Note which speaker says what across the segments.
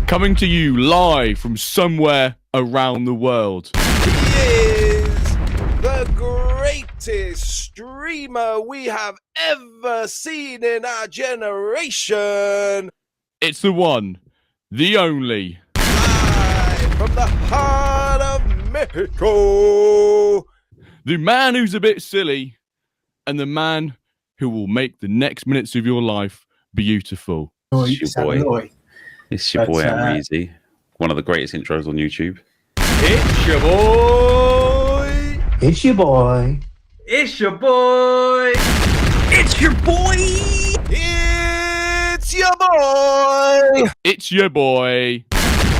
Speaker 1: Coming to you live from somewhere around the world.
Speaker 2: He is the greatest streamer we have ever seen in our generation.
Speaker 1: It's the one, the only.
Speaker 2: Live from the heart of Mexico.
Speaker 1: The man who's a bit silly, and the man who will make the next minutes of your life beautiful.
Speaker 3: It's your boy. It's your boy Amreezy, one of the greatest intros on YouTube.
Speaker 1: It's your boy.
Speaker 4: It's your boy.
Speaker 5: It's your boy.
Speaker 2: It's your boy. It's your boy.
Speaker 1: It's your boy.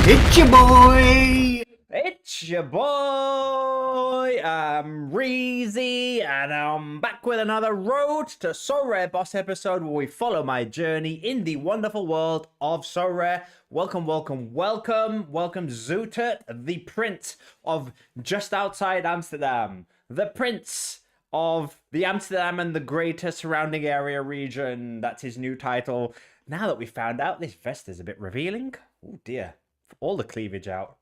Speaker 4: It's your boy.
Speaker 5: It's your boy, Amreezy, and I'm back with another Road to Sorare Boss episode where we follow my journey in the wonderful world of Sorare. Welcome, welcome, welcome, welcome, Zootert, the prince of just outside Amsterdam, the prince of the Amsterdam and the greater surrounding area region. That's his new title. Now that we found out this vest is a bit revealing, oh dear. All the cleavage out.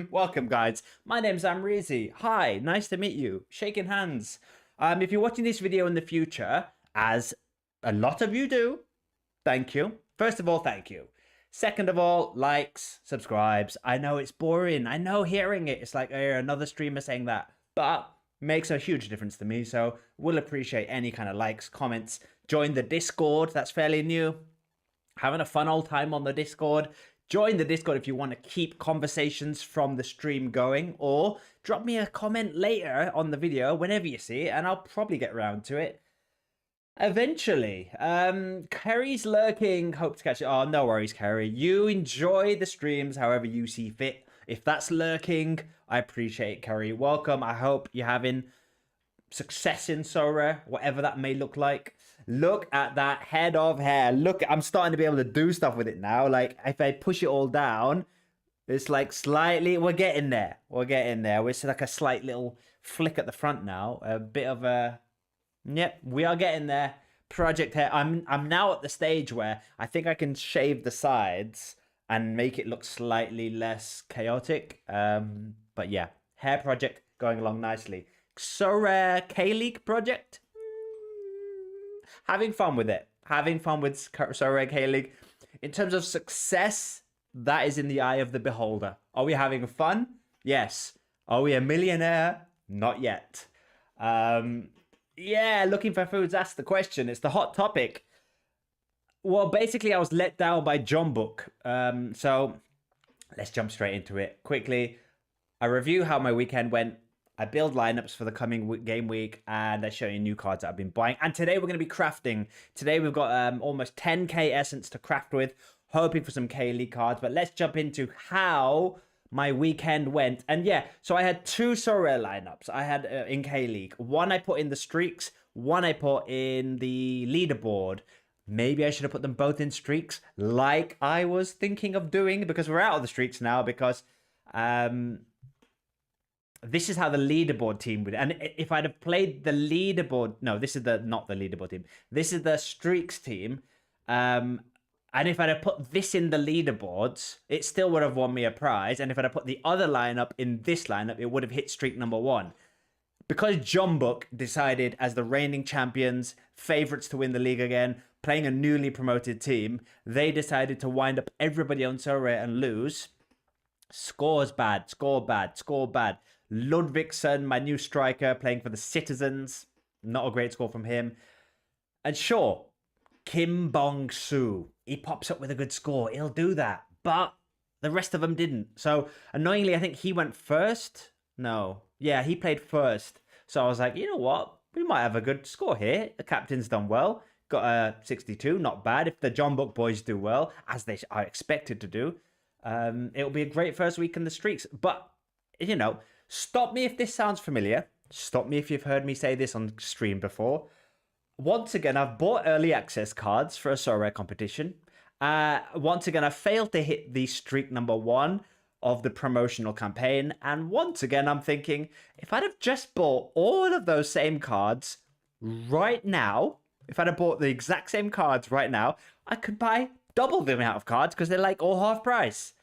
Speaker 5: Welcome, guys. My name's Amreezy. Hi, nice to meet you. Shaking hands. If you're watching this video in the future, as a lot of you do, thank you. First of all, thank you. Second of all, likes, subscribes. I know it's boring. I know hearing it. It's like another streamer saying that, but makes a huge difference to me. So we'll appreciate any kind of likes, comments. Join the Discord. That's fairly new. Having a fun old time on the Discord. Join the Discord if you want to keep conversations from the stream going, or drop me a comment later on the video whenever you see it, and I'll probably get around to it eventually. Kerry's lurking. Hope to catch it. Oh, no worries, Kerry. You enjoy the streams however you see fit. If that's lurking, I appreciate it, Kerry. Welcome. I hope you're having success in Sorare, whatever that may look like. Look at that head of hair. Look, I'm starting to be able to do stuff with it now. Like, if I push it all down, it's like slightly, we're getting there. We're getting there. It's like a slight little flick at the front now. A bit of a, yep, we are getting there. Project hair. I'm now at the stage where I think I can shave the sides and make it look slightly less chaotic. But yeah, hair project going along nicely. Sorare K-League project. Having fun with it. Having fun with Sorare K-League. In terms of success, that is in the eye of the beholder. Are we having fun? Yes. Are we a millionaire? Not yet. Yeah, looking for foods, that's the question. It's the hot topic. Well, basically, I was let down by John Book. So let's jump straight into it. Quickly, I review how my weekend went. I build lineups for the coming game week, and I show you new cards that I've been buying. And today we're going to be crafting. Today we've got almost 10k essence to craft with, hoping for some K-League cards. But let's jump into how my weekend went. And yeah, so I had two Sorare lineups. I had in K-League. One I put in the streaks, one I put in the leaderboard. Maybe I should have put them both in streaks, like I was thinking of doing, because we're out of the streaks now, because this is how the leaderboard team would. And if I'd have played the leaderboard, no, this is not the leaderboard team. This is the streaks team. And if I'd have put this in the leaderboards, it still would have won me a prize. And if I'd have put the other lineup in this lineup, it would have hit streak number 1. Because John Book decided, as the reigning champions, favorites to win the league again, playing a newly promoted team, they decided to wind up everybody on Sorare and lose. Scores bad, score bad, score bad. Ludvigsen, my new striker, playing for the Citizens. Not a great score from him. And sure, Kim Bong-soo. He pops up with a good score. He'll do that. But the rest of them didn't. So, annoyingly, I think he went first. No. Yeah, he played first. So I was like, you know what? We might have a good score here. The captain's done well. Got a 62. Not bad. If the John Book boys do well, as they are expected to do, it'll be a great first week in the streaks. But, you know, stop me if this sounds familiar. Stop me if you've heard me say this on stream before. Once again, I've bought early access cards for a Sorare competition. Once again, I failed to hit the streak number 1 of the promotional campaign. And once again, I'm thinking, if I'd have just bought all of those same cards right now, if I'd have bought the exact same cards right now, I could buy double the amount of cards because they're like all half price.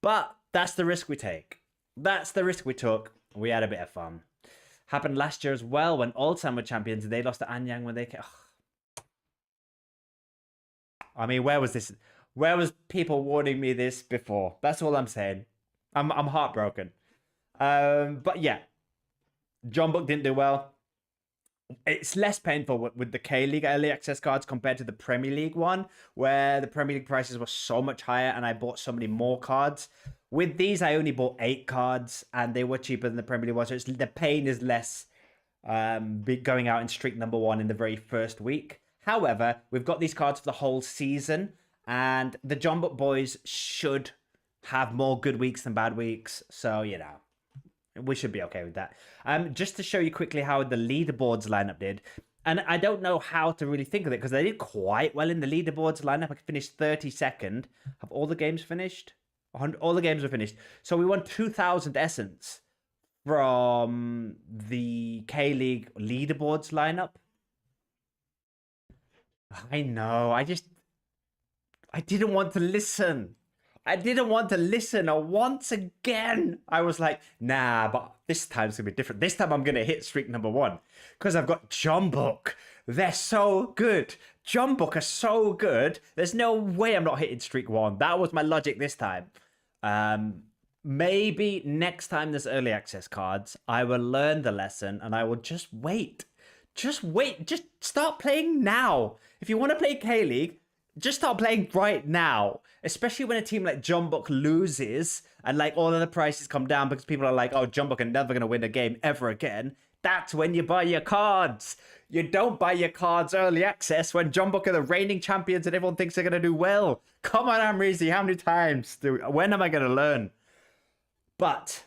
Speaker 5: But that's the risk we take. That's the risk we took. We had a bit of fun. Happened last year as well when Ulsan were champions. They lost to Anyang when they came. I mean, where was this? Where was people warning me this before? That's all I'm saying. I'm heartbroken. But yeah, John Book didn't do well. It's less painful with the K-League early access cards compared to the Premier League one, where the Premier League prices were so much higher and I bought so many more cards. With these, I only bought 8 cards and they were cheaper than the Premier League one, so the pain is less going out in streak number 1 in the very first week. However, we've got these cards for the whole season, and the John Book boys should have more good weeks than bad weeks, so, you know, we should be okay with that. Just to show you quickly how the leaderboards lineup did, and I don't know how to really think of it because they did quite well in the leaderboards lineup. I finished 32nd. Have all the games finished? All the games were finished. So we won 2,000 essence from the K-League leaderboards lineup. I know. I didn't want to listen. I didn't want to listen. Once again, I was like, nah, but this time's going to be different. This time I'm going to hit streak number 1 because I've got John Book. They're so good. John Book are so good. There's no way I'm not hitting streak 1. That was my logic this time. Maybe next time there's early access cards, I will learn the lesson and I will just wait. Just wait. Just start playing now. If you want to play K-League, just start playing right now, especially when a team like John Book loses and like all of the prices come down because people are like, oh, John Book are never going to win a game ever again. That's when you buy your cards. You don't buy your cards early access when John Book are the reigning champions and everyone thinks they're going to do well. Come on, Amreezy, how many times? When am I going to learn? But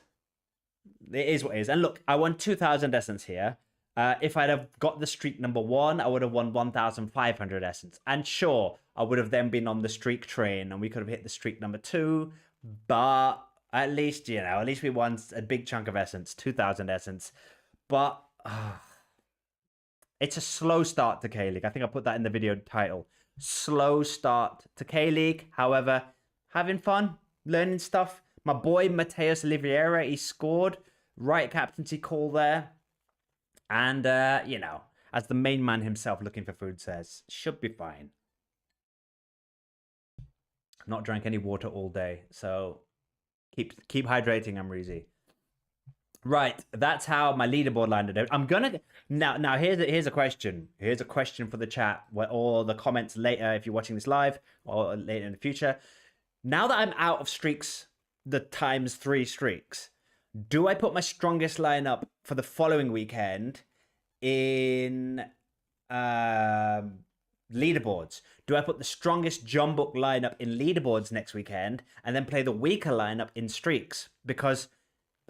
Speaker 5: it is what it is. And look, I won 2,000 essence here. If I'd have got the streak number 1, I would have won 1,500 essence. And sure, I would have then been on the streak train and we could have hit the streak number 2. But at least, you know, at least we won a big chunk of essence, 2,000 essence. But it's a slow start to K-League. I think I put that in the video title. Slow start to K-League. However, having fun, learning stuff. My boy Mateus Oliveira, he scored. Right captaincy call there. And, you know, as the main man himself looking for food says, should be fine. Not drank any water all day, so keep hydrating, Amreezy. Right, that's how my leaderboard landed out. I'm gonna now. Here's a question. Here's a question for the chat, or the comments later if you're watching this live, or later in the future. Now that I'm out of streaks, the ×3 streaks, do I put my strongest lineup for the following weekend in leaderboards? Do I put the strongest John Book lineup in leaderboards next weekend and then play the weaker lineup in streaks? Because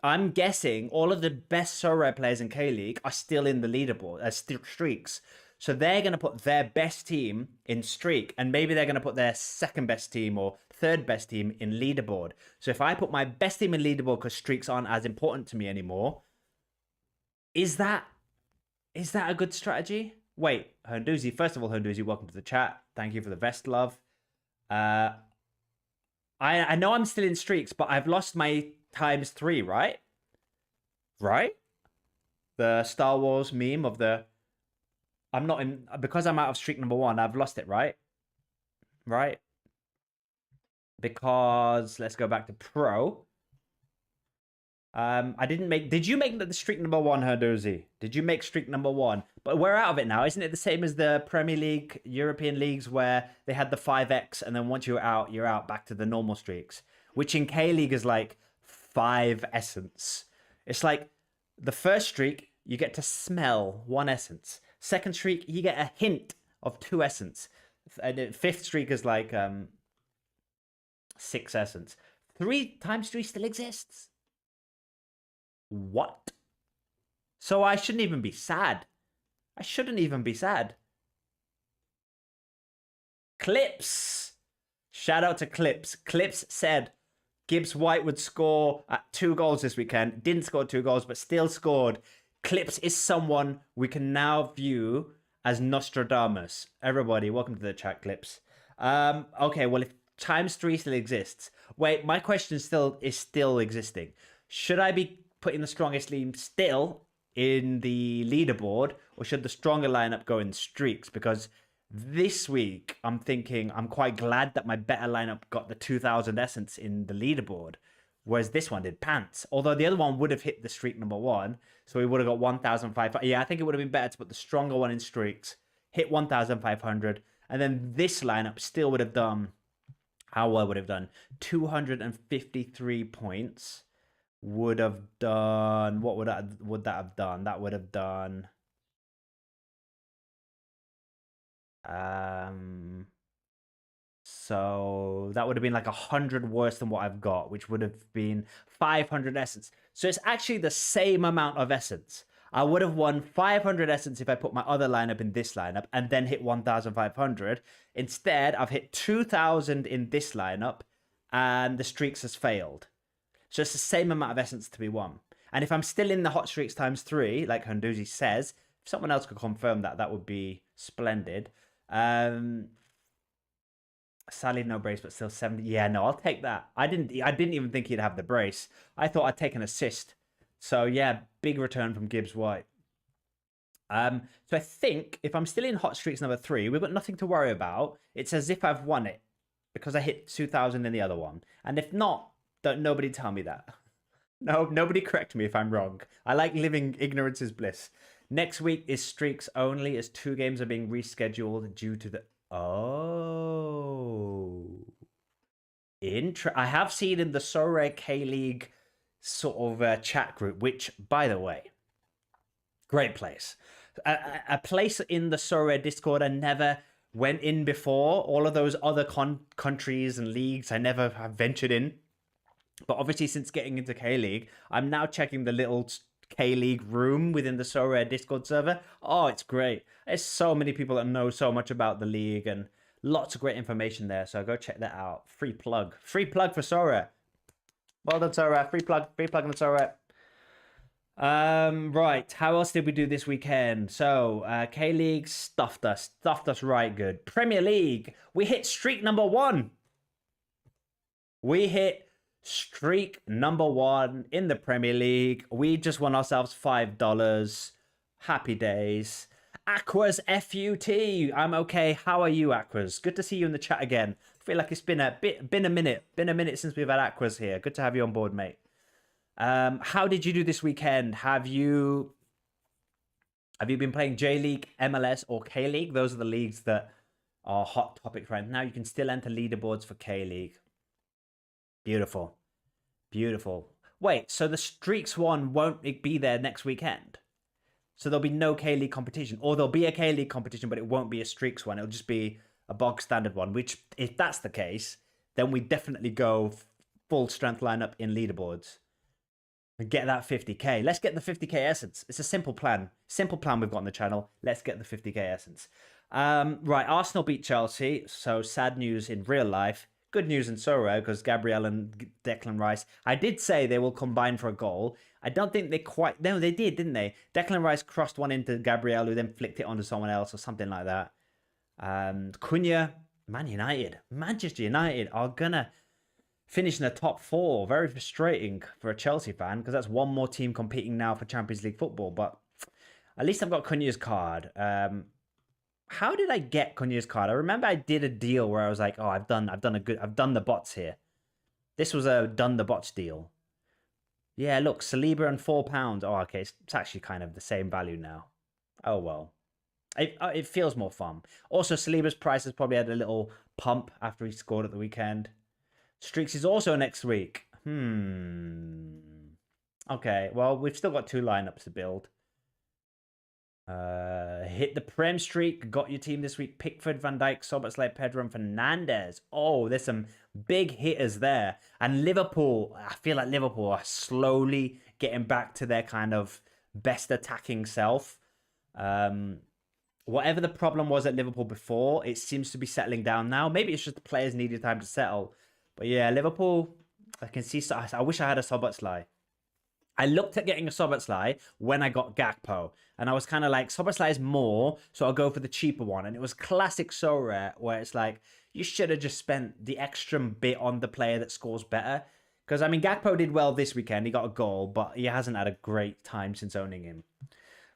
Speaker 5: I'm guessing all of the best Sorare players in K-League are still in the leaderboard streaks. So they're going to put their best team in streak, and maybe they're going to put their second best team or third best team in leaderboard. So if I put my best team in leaderboard because streaks aren't as important to me anymore, is that a good strategy? Wait, Hunduzi, first of all, Hunduzi, welcome to the chat. Thank you for the vest, love. I know I'm still in streaks, but I've lost my ×3, right? Right? The Star Wars meme of the... I'm not in... Because I'm out of streak number 1, I've lost it, right? Right? Because... Let's go back to Pro. I didn't make... Did you make the streak number 1, Herdozi? Did you make streak number 1? But we're out of it now. Isn't it the same as the Premier League, European leagues, where they had the 5x, and then once you're out back to the normal streaks? Which in K-League is like 5 essence. It's like the first streak, you get to smell 1 essence. Second streak, you get a hint of 2 essence. And the 5th streak is like 6 essence. 3 ×3 still exists. What? So I shouldn't even be sad. I shouldn't even be sad. Clips. Shout out to Clips. Clips said Gibbs White would score at 2 goals this weekend. Didn't score 2 goals, but still scored. Clips is someone we can now view as Nostradamus. Everybody, welcome to the chat, Clips. Okay, well, if times 3 still exists. Wait, my question is still existing. Should I be putting the strongest team still in the leaderboard, or should the stronger lineup go in streaks? Because this week I'm thinking I'm quite glad that my better lineup got the 2000 essence in the leaderboard, whereas this one did pants. Although the other one would have hit the streak number 1, so we would have got 1,500. Yeah, I think it would have been better to put the stronger one in streaks, hit 1,500, and then this lineup still would have done, how well would have done? 253 points. Would have done, what would that have done? That would have done so that would have been like 100 worse than what I've got, which would have been 500 essence. So it's actually the same amount of essence. I would have won 500 essence if I put my other lineup in this lineup and then hit 1,500. Instead, I've hit 2,000 in this lineup and the streaks has failed. So it's the same amount of essence to be won. And if I'm still in the hot streaks times 3, like Hunduzi says, if someone else could confirm that, that would be splendid. Sadly, no brace, but still 70. Yeah, no, I'll take that. I didn't even think he'd have the brace. I thought I'd take an assist. So yeah, big return from Gibbs White. So I think if I'm still in hot streaks number 3, we've got nothing to worry about. It's as if I've won it because I hit 2,000 in the other one. And if not, don't nobody tell me that. No, nobody correct me if I'm wrong. I like living ignorance is bliss. Next week is streaks only, as 2 games are being rescheduled due to the... Oh. I have seen in the Sorare K-League sort of chat group, which, by the way, great place. A place in the Sorare Discord I never went in before. All of those other countries and leagues I never have ventured in. But obviously, since getting into K-League, I'm now checking the little K-League room within the Sorare Discord server. Oh, it's great. There's so many people that know so much about the league and lots of great information there. So go check that out. Free plug. Free plug for Sorare. Well done, Sorare. Free plug on the Sorare. Right. How else did we do this weekend? So, K-League stuffed us right good. Premier League, we hit streak number 1. We hit streak number 1 in the Premier League. We just won ourselves $5. Happy days. Aquas FUT. I'm okay. How are you, Aquas? Good to see you in the chat again. I feel like it's been a minute since we've had Aquas here. Good to have you on board, mate. How did you do this weekend? Have you been playing J League, MLS, or K League? Those are the leagues that are hot topics right now. You can still enter leaderboards for K League. Beautiful. Beautiful. Wait, so the Streaks one won't be there next weekend? So there'll be no K-League competition? Or there'll be a K-League competition, but it won't be a Streaks one. It'll just be a bog standard one, which, if that's the case, then we definitely go full strength lineup in leaderboards. And get that 50k. Let's get the 50k essence. It's a simple plan. Simple plan we've got on the channel. Let's get the 50k essence. Right, Arsenal beat Chelsea. So sad news in real life. Good news in Sorare because Gabriel and Declan Rice. I did say they will combine for a goal. I don't think they quite... No, they did, didn't they? Declan Rice crossed one into Gabriel, who then flicked it onto someone else or something like that. Cunha, Manchester United are gonna finish in the top 4. Very frustrating for a Chelsea fan because that's one more team competing now for Champions League football. But at least I've got Cunha's card. How did I get Cunha's card? I remember I did a deal where I was like, oh, I've done the bots here. This was a done the bots deal. Yeah, look, Saliba and £4. Oh, okay, it's actually kind of the same value now. Oh well, it feels more fun. Also, Saliba's price has probably had a little pump after he scored at the weekend. Streaks is also next week. Okay, well, we've still got 2 lineups to build. Hit the Prem streak. Got your team this week. Pickford, Van Dijk, Szoboszlai, Pedro, and Fernandes. Oh, there's some big hitters there. And Liverpool, I feel like Liverpool are slowly getting back to their kind of best attacking self. Whatever the problem was at Liverpool before, it seems to be settling down now. Maybe it's just the players needed time to settle. But yeah, Liverpool, I can see. I wish I had a Szoboszlai. I looked at getting a Szoboszlai when I got Gakpo. And I was kind of like, Szoboszlai is more, so I'll go for the cheaper one. And it was classic Sorare, where it's like, you should have just spent the extra bit on the player that scores better. Because, I mean, Gakpo did well this weekend. He got a goal, but he hasn't had a great time since owning him.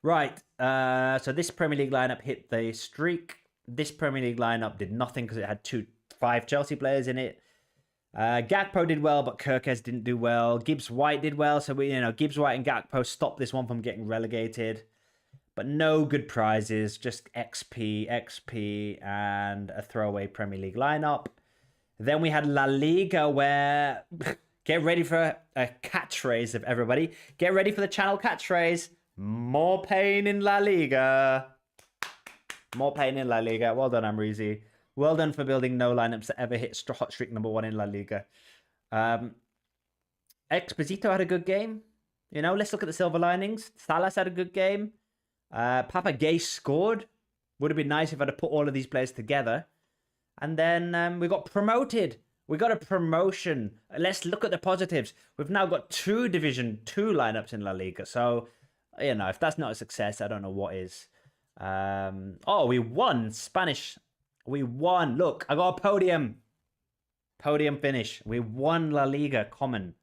Speaker 5: Right, so this Premier League lineup hit the streak. This Premier League lineup did nothing because it had 5 Chelsea players in it. Gakpo did well, but Kirkes didn't do well. Gibbs White did well, so Gibbs White and Gakpo stopped this one from getting relegated. But no good prizes, just XP, and a throwaway Premier League lineup. Then we had La Liga, where get ready for a catchphrase of everybody. Get ready for the channel catchphrase. More pain in La Liga. More pain in La Liga. Well done, Amreezy. Well done for building no lineups that ever hit hot streak #1 in La Liga. Exposito had a good game. Let's look at the silver linings. Salas had a good game. Papa Gay scored. Would have been nice if I'd have put all of these players together. And then we got promoted. We got a promotion. Let's look at the positives. We've now got 2 Division 2 lineups in La Liga. So, if that's not a success, I don't know what is. We won Spanish. We won. Look, I got a podium. Podium finish. We won La Liga common.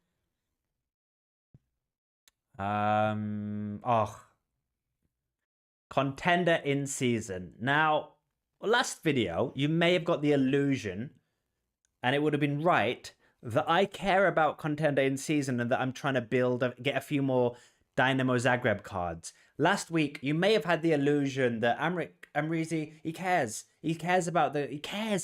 Speaker 5: Contender in season. Now, last video, you may have got the illusion, and it would have been right, that I care about contender in season and that I'm trying to get a few more Dynamo Zagreb cards. Last week, you may have had the illusion that Amreezy, he cares. He cares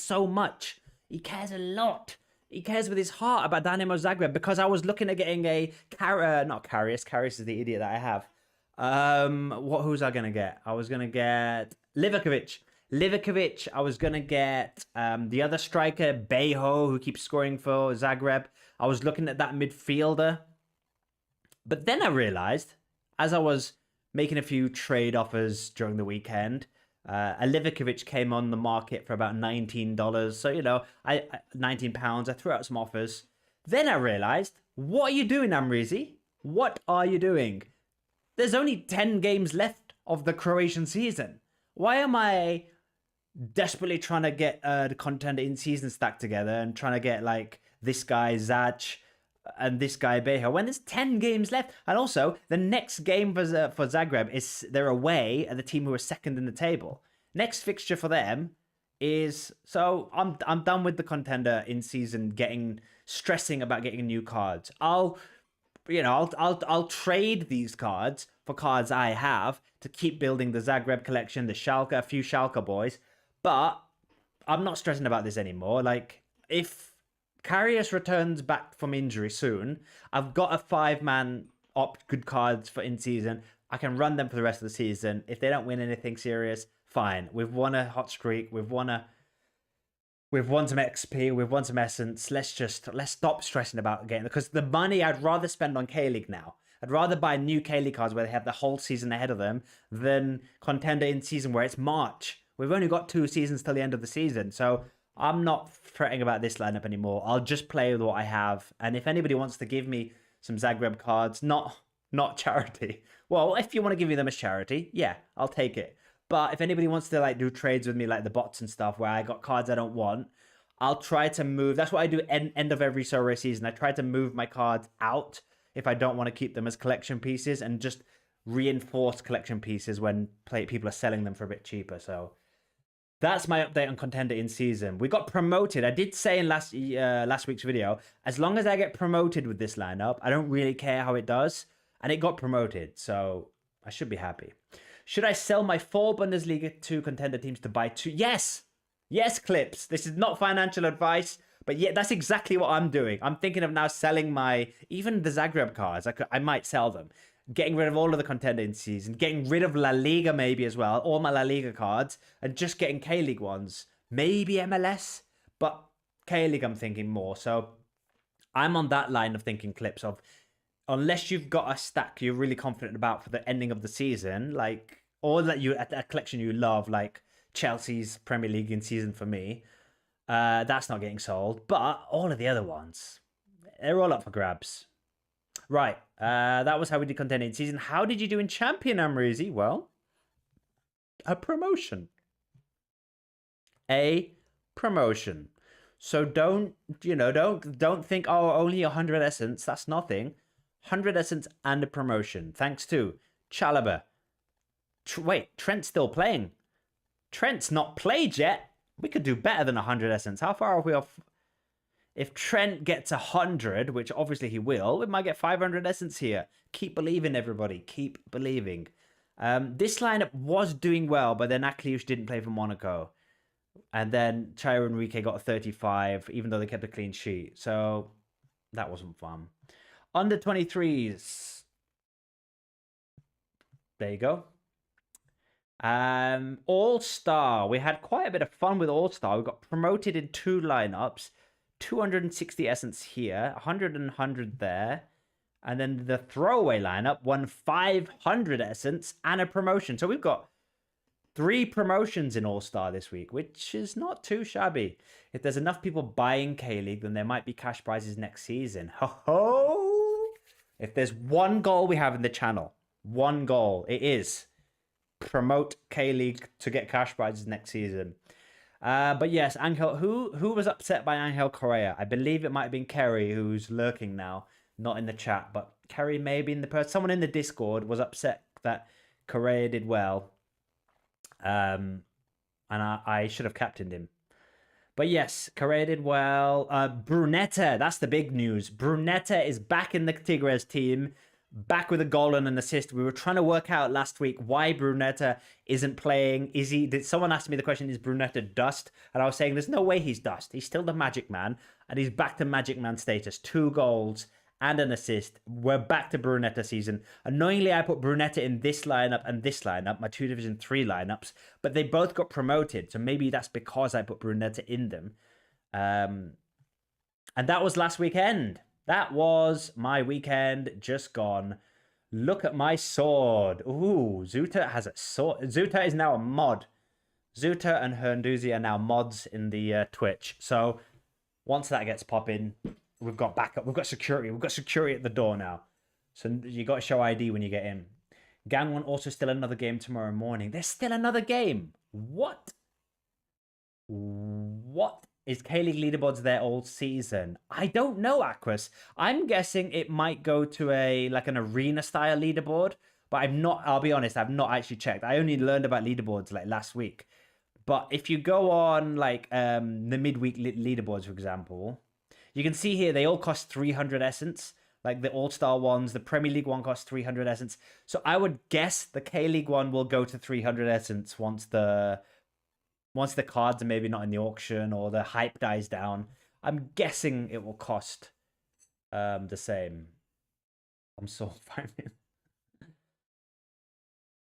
Speaker 5: so much. He cares a lot. He cares with his heart about Dynamo Zagreb, because I was looking at getting not Karius. Karius is the idiot that I have. Who's I gonna get? I was gonna get Livakovic. I was gonna get the other striker, Bejo, who keeps scoring for Zagreb. I was looking at that midfielder. But then I realized, as I was making a few trade offers during the weekend, Livakovic came on the market for about $19. So, £19. I threw out some offers. Then I realized, what are you doing, Amreezy? What are you doing? There's only 10 games left of the Croatian season. Why am I desperately trying to get the contender in season stacked together and trying to get this guy Zac and this guy Bejo when there's 10 games left? And also, the next game for Zagreb is they're away at the team who are second in the table. Next fixture for them is, so I'm done with the contender in season stressing about getting new cards. I'll trade these cards for cards I have to keep building the Zagreb collection, a few Schalke boys. But I'm not stressing about this anymore. If Karius returns back from injury soon, I've got a 5-man good cards for in season. I can run them for the rest of the season. If they don't win anything serious, fine. We've won a hot streak. We've won some XP. We've won some essence. Let's stop stressing about getting, because the money I'd rather spend on K-League now. I'd rather buy new K-League cards where they have the whole season ahead of them than contender in season where it's March. We've only got 2 seasons till the end of the season. So I'm not fretting about this lineup anymore. I'll just play with what I have. And if anybody wants to give me some Zagreb cards, not charity. Well, if you want to give me them as charity, yeah, I'll take it. But if anybody wants to do trades with me, like the bots and stuff, where I got cards I don't want, I'll try to move. That's what I do end of every Sorare season. I try to move my cards out if I don't want to keep them as collection pieces, and just reinforce collection pieces when people are selling them for a bit cheaper. So that's my update on contender in season. We got promoted. I did say in last week's video, as long as I get promoted with this lineup, I don't really care how it does. And it got promoted, so I should be happy. Should I sell my 4 Bundesliga 2 contender teams to buy 2? Yes! Yes, Clips. This is not financial advice, but yeah, that's exactly what I'm doing. I'm thinking of now selling even the Zagreb cards. I might sell them. Getting rid of all of the contender in season. Getting rid of La Liga maybe as well. All my La Liga cards. And just getting K-League ones. Maybe MLS. But K-League I'm thinking more. So I'm on that line of thinking, Clips, of unless you've got a stack you're really confident about for the ending of the season, or that a collection you love, like Chelsea's Premier League in season for me, that's not getting sold. But all of the other ones, they're all up for grabs. Right, that was how we did contender in season. How did you do in champion, Amreezy? Well, a promotion. A promotion. So don't think, oh, only 100 essence. That's nothing. 100 essence and a promotion. Thanks to Chalobah. Wait, Trent's still playing. Trent's not played yet. We could do better than 100 essence. How far are we off? If Trent gets 100, which obviously he will, we might get 500 essence here. Keep believing, everybody. Keep believing. This lineup was doing well, but then Akliush didn't play for Monaco. And then Chayo Enrique got a 35, even though they kept a clean sheet. So that wasn't fun. Under 23s. There you go. All-Star. We had quite a bit of fun with All-Star. We got promoted in 2 lineups. 260 essence here, 100 and 100 there. And then the throwaway lineup won 500 essence and a promotion. So we've got 3 promotions in All-Star this week, which is not too shabby. If there's enough people buying K-League, then there might be cash prizes next season. Ho-ho! If there's one goal we have in the channel, one goal, it is promote K-League to get cash prizes next season. But yes, Angel, who was upset by Angel Correa? I believe it might have been Kerry, who's lurking now, not in the chat, but Kerry maybe in the someone in the Discord was upset that Correa did well. And I should have captained him. But yes, Correa did well. Brunetta, that's the big news. Brunetta is back in the Tigres team, back with a goal and an assist. We were trying to work out last week why Brunetta isn't playing. Someone asked me the question, is Brunetta dust? And I was saying, there's no way he's dust. He's still the Magic Man, and he's back to Magic Man status. 2 goals and an assist. We're back to Brunetta season. Annoyingly, I put Brunetta in this lineup and this lineup, my 2 Division 3 lineups, but they both got promoted. So maybe that's because I put Brunetta in them. And that was last weekend. That was my weekend just gone. Look at my sword. Ooh, Zuta has a sword. Zuta is now a mod. Zuta and Hernduzi are now mods in the Twitch. So once that gets popping, we've got backup. We've got security. We've got security at the door now. So you got to show ID when you get in. Gang 1 also still another game tomorrow morning. There's still another game. What? What? Is K-League leaderboards there all season? I don't know, Aquas. I'm guessing it might go to an arena style leaderboard, but I'll be honest, I've not actually checked. I only learned about leaderboards last week. But if you go on the midweek leaderboards, for example, you can see here they all cost 300 essence. Like the All-Star ones, the Premier League one costs 300 essence. So I would guess the K-League one will go to 300 essence once the cards are maybe not in the auction or the hype dies down. I'm guessing it will cost the same. I'm so finding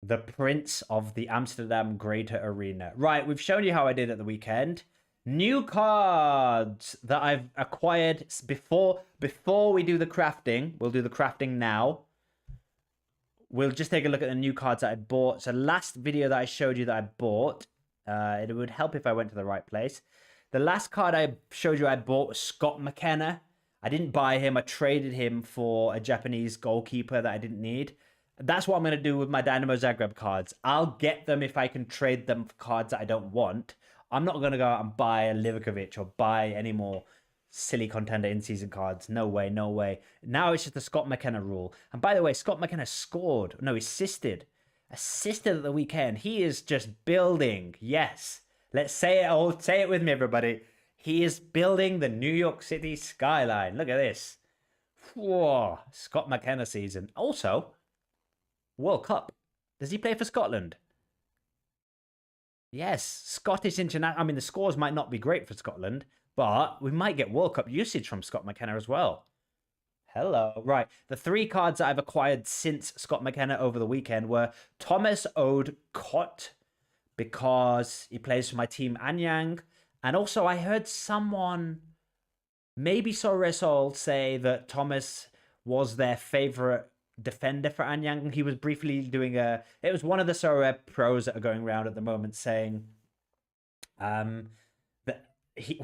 Speaker 5: the Prince of the Amsterdam Greater Arena. Right, we've shown you how I did at the weekend. New cards that I've acquired before we do the crafting. We'll do the crafting now. We'll just take a look at the new cards that I bought. So last video that I showed you that I bought, it would help if I went to the right place. The last card I showed you I bought was Scott McKenna. I didn't buy him. I traded him for a Japanese goalkeeper that I didn't need. That's what I'm going to do with my Dynamo Zagreb cards. I'll get them if I can trade them for cards that I don't want. I'm not going to go out and buy a Livakovic or buy any more silly contender in-season cards. No way, no way. Now it's just the Scott McKenna rule. And by the way, Scott McKenna scored. No, assisted. Assisted at the weekend. He is just building. Yes. Let's say it all. Say it with me, everybody. He is building the New York City skyline. Look at this. Whoa. Scott McKenna season. Also, World Cup. Does he play for Scotland? Yes. Scottish international. I mean, the scores might not be great for Scotland, but we might get World Cup usage from Scott McKenna as well. Hello. Right. The 3 cards that I've acquired since Scott McKenna over the weekend were Thomas Ode Cott, because he plays for my team Anyang. And also I heard someone, maybe Sorare say that Thomas was their favorite defender for Anyang. He was briefly doing it was one of the Sorare pros that are going around at the moment saying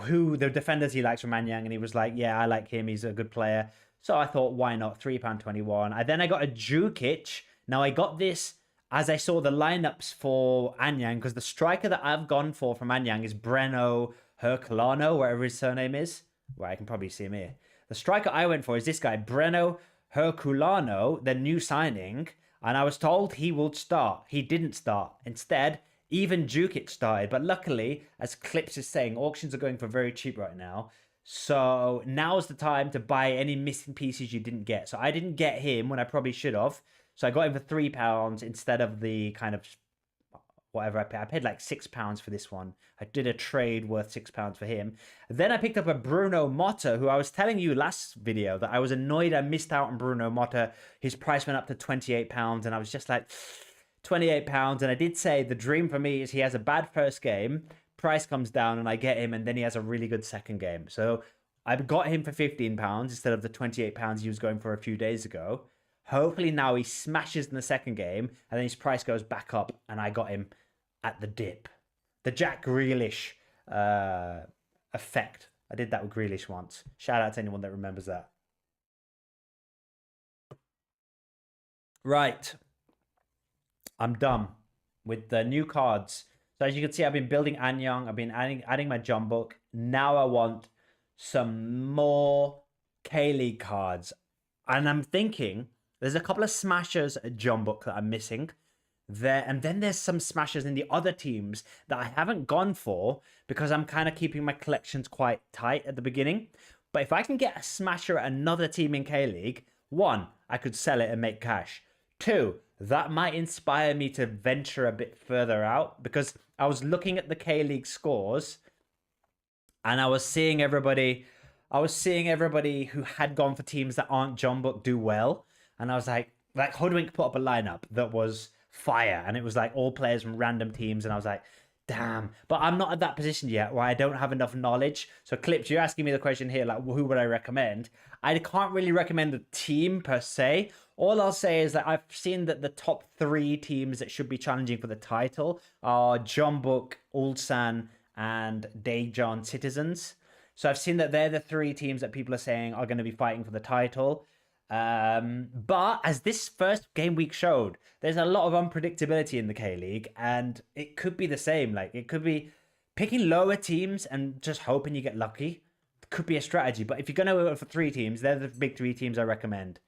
Speaker 5: who the defenders he likes from Anyang, and he was like, yeah, I like him. He's a good player. So I thought, why not? £3.21. Then I got a Jukic. Now I got this as I saw the lineups for Anyang, because the striker that I've gone for from Anyang is Breno Herculano, whatever his surname is. Well, I can probably see him here. The striker I went for is this guy, Breno Herculano, the new signing. And I was told he would start. He didn't start. Instead, even Jukic started. But luckily, as Clips is saying, auctions are going for very cheap right now. So now's the time to buy any missing pieces you didn't get. So I didn't get him when I probably should have. So I got him for £3 instead of the kind of whatever I paid. I paid like £6 for this one. I did a trade worth £6 for him. Then I picked up a Bruno Motta, who I was telling you last video that I was annoyed I missed out on Bruno Motta. His price went up to £28 and I was just like, £28. And I did say the dream for me is he has a bad first game, price comes down and I get him, and then he has a really good second game. So I got him for £15 instead of the £28 he was going for a few days ago. Hopefully now he smashes in the second game and then his price goes back up and I got him at the dip. The Jack Grealish effect. I did that with Grealish once. Shout out to anyone that remembers that. Right. I'm done with the new cards. So as you can see, I've been building Anyang. I've been adding my Jump Book. Now I want some more K-League cards. And I'm thinking there's a couple of smashers at Jump Book that I'm missing there. And then there's some smashers in the other teams that I haven't gone for because I'm kind of keeping my collections quite tight at the beginning. But if I can get a smasher at another team in K-League, one, I could sell it and make cash. Two, that might inspire me to venture a bit further out because I was looking at the K-League scores and I was seeing everybody who had gone for teams that aren't Jump Book do well. And I was like Hoodwink put up a lineup that was fire and it was like all players from random teams and I was like, damn. But I'm not at that position yet where I don't have enough knowledge. So Clips, you're asking me the question here, like who would I recommend? I can't really recommend a team per se. All I'll say is that I've seen that the top 3 teams that should be challenging for the title are Jump Book, Ulsan, and Daejeon Citizens. So I've seen that they're the 3 teams that people are saying are going to be fighting for the title. But as this first game week showed, there's a lot of unpredictability in the K-League, and it could be the same. Like it could be picking lower teams and just hoping you get lucky. It could be a strategy, but if you're going to go for 3 teams, they're the big 3 teams I recommend.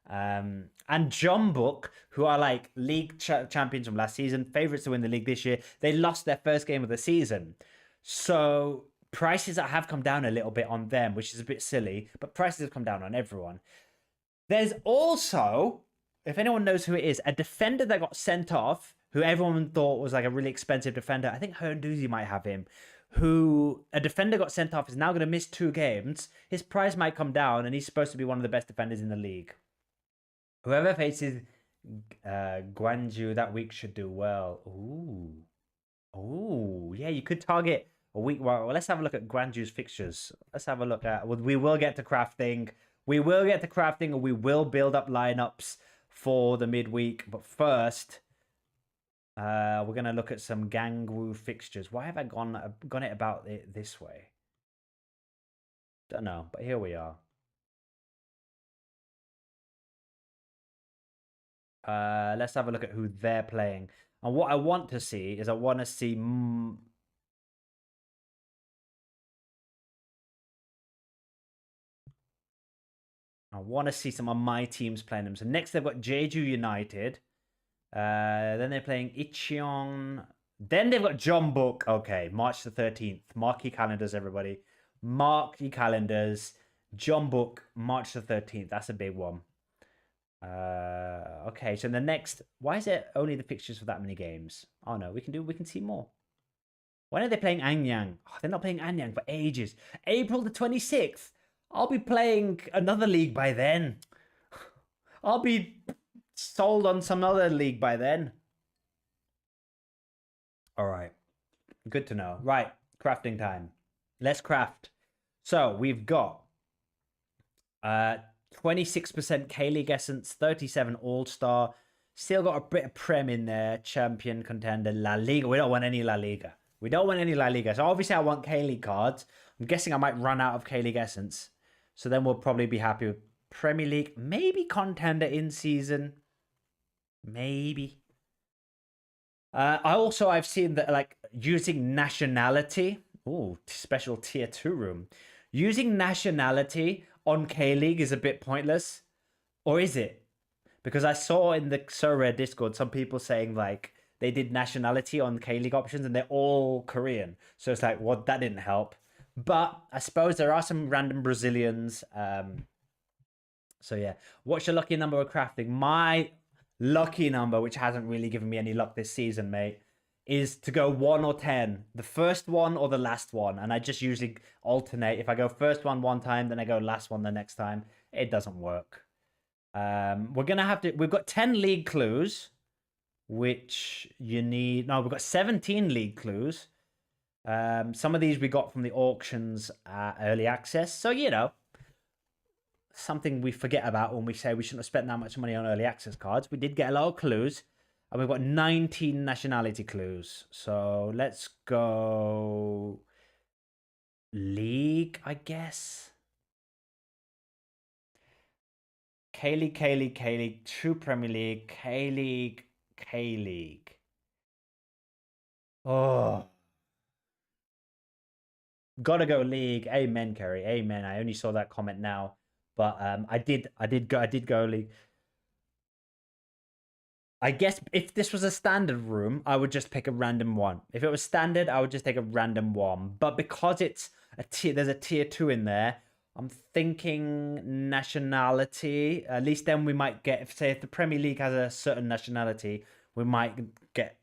Speaker 5: And Jump Book, who are like league champions from last season, favorites to win the league this year, they lost their first game of the season. So prices that have come down a little bit on them, which is a bit silly, but prices have come down on everyone. There's also, if anyone knows who it is, a defender that got sent off, who everyone thought was like a really expensive defender. I think Hernduzi might have him. A defender got sent off, is now going to miss 2 games. His price might come down, and he's supposed to be one of the best defenders in the league. Whoever faces Guangzhou that week should do well. Ooh, yeah, you could target a week. Well, let's have a look at Guangzhou's fixtures. Let's have a look at. We will get to crafting. We will get to crafting, and we will build up lineups for the midweek. But first, we're gonna look at some Gangwoo fixtures. Why have I gone it about it this way? Don't know, but here we are. Let's have a look at who they're playing. And what I want to see is I want to see some of my teams playing them. So next they've got Jeju United. Then they're playing Icheon. Then they've got Jump Book. Okay, March the 13th. Mark your calendars, everybody. Mark your calendars. Jump Book, March the 13th. That's a big one. Okay, so the next, why is it only the fixtures for that many games? Oh no, we can see more. When are they playing Anyang? Oh, they're not playing Anyang for ages. April the 26th. I'll be playing another league by then. I'll be sold on some other league by then. All right, good to know. Right, crafting time. Let's craft. So we've got 26% K-League Essence, 37 All-Star. Still got a bit of Prem in there. Champion, Contender, La Liga. We don't want any La Liga. So obviously I want K-League cards. I'm guessing I might run out of K-League Essence. So then we'll probably be happy with Premier League. Maybe Contender in season. Maybe. I've seen that like using nationality Oh, special tier 2 room. Using nationality on K-League is a bit pointless. Or is it? Because I saw in the Sorare Discord some people saying like they did nationality on K-League options and they're all Korean. So it's like, well, that didn't help. But I suppose there are some random Brazilians. So yeah, what's your lucky number of crafting? My lucky number, which hasn't really given me any luck this season, mate, is to go 1 or 10. The first one or the last one. And I just usually alternate. If I go first one time, then I go last one the next time. It doesn't work. We're going to have to... We've got 10 league clues, which you need... No, we've got 17 league clues. Some of these we got from the auctions early access. So, you know, something we forget about when we say we shouldn't have spent that much money on early access cards. We did get a lot of clues. And we've got 19 nationality clues. So let's go league, I guess. K-League, K-League, K-League, 2 Premier League, K-League, K-League. Oh. Gotta go league. Amen, Kerry. Amen. I only saw that comment now. But I did go league. I guess if this was a standard room, I would just pick a random one. If it was standard, I would just take a random one. But because it's a tier, there's a tier 2 in there, I'm thinking nationality. At least then we might get, if the Premier League has a certain nationality, we might get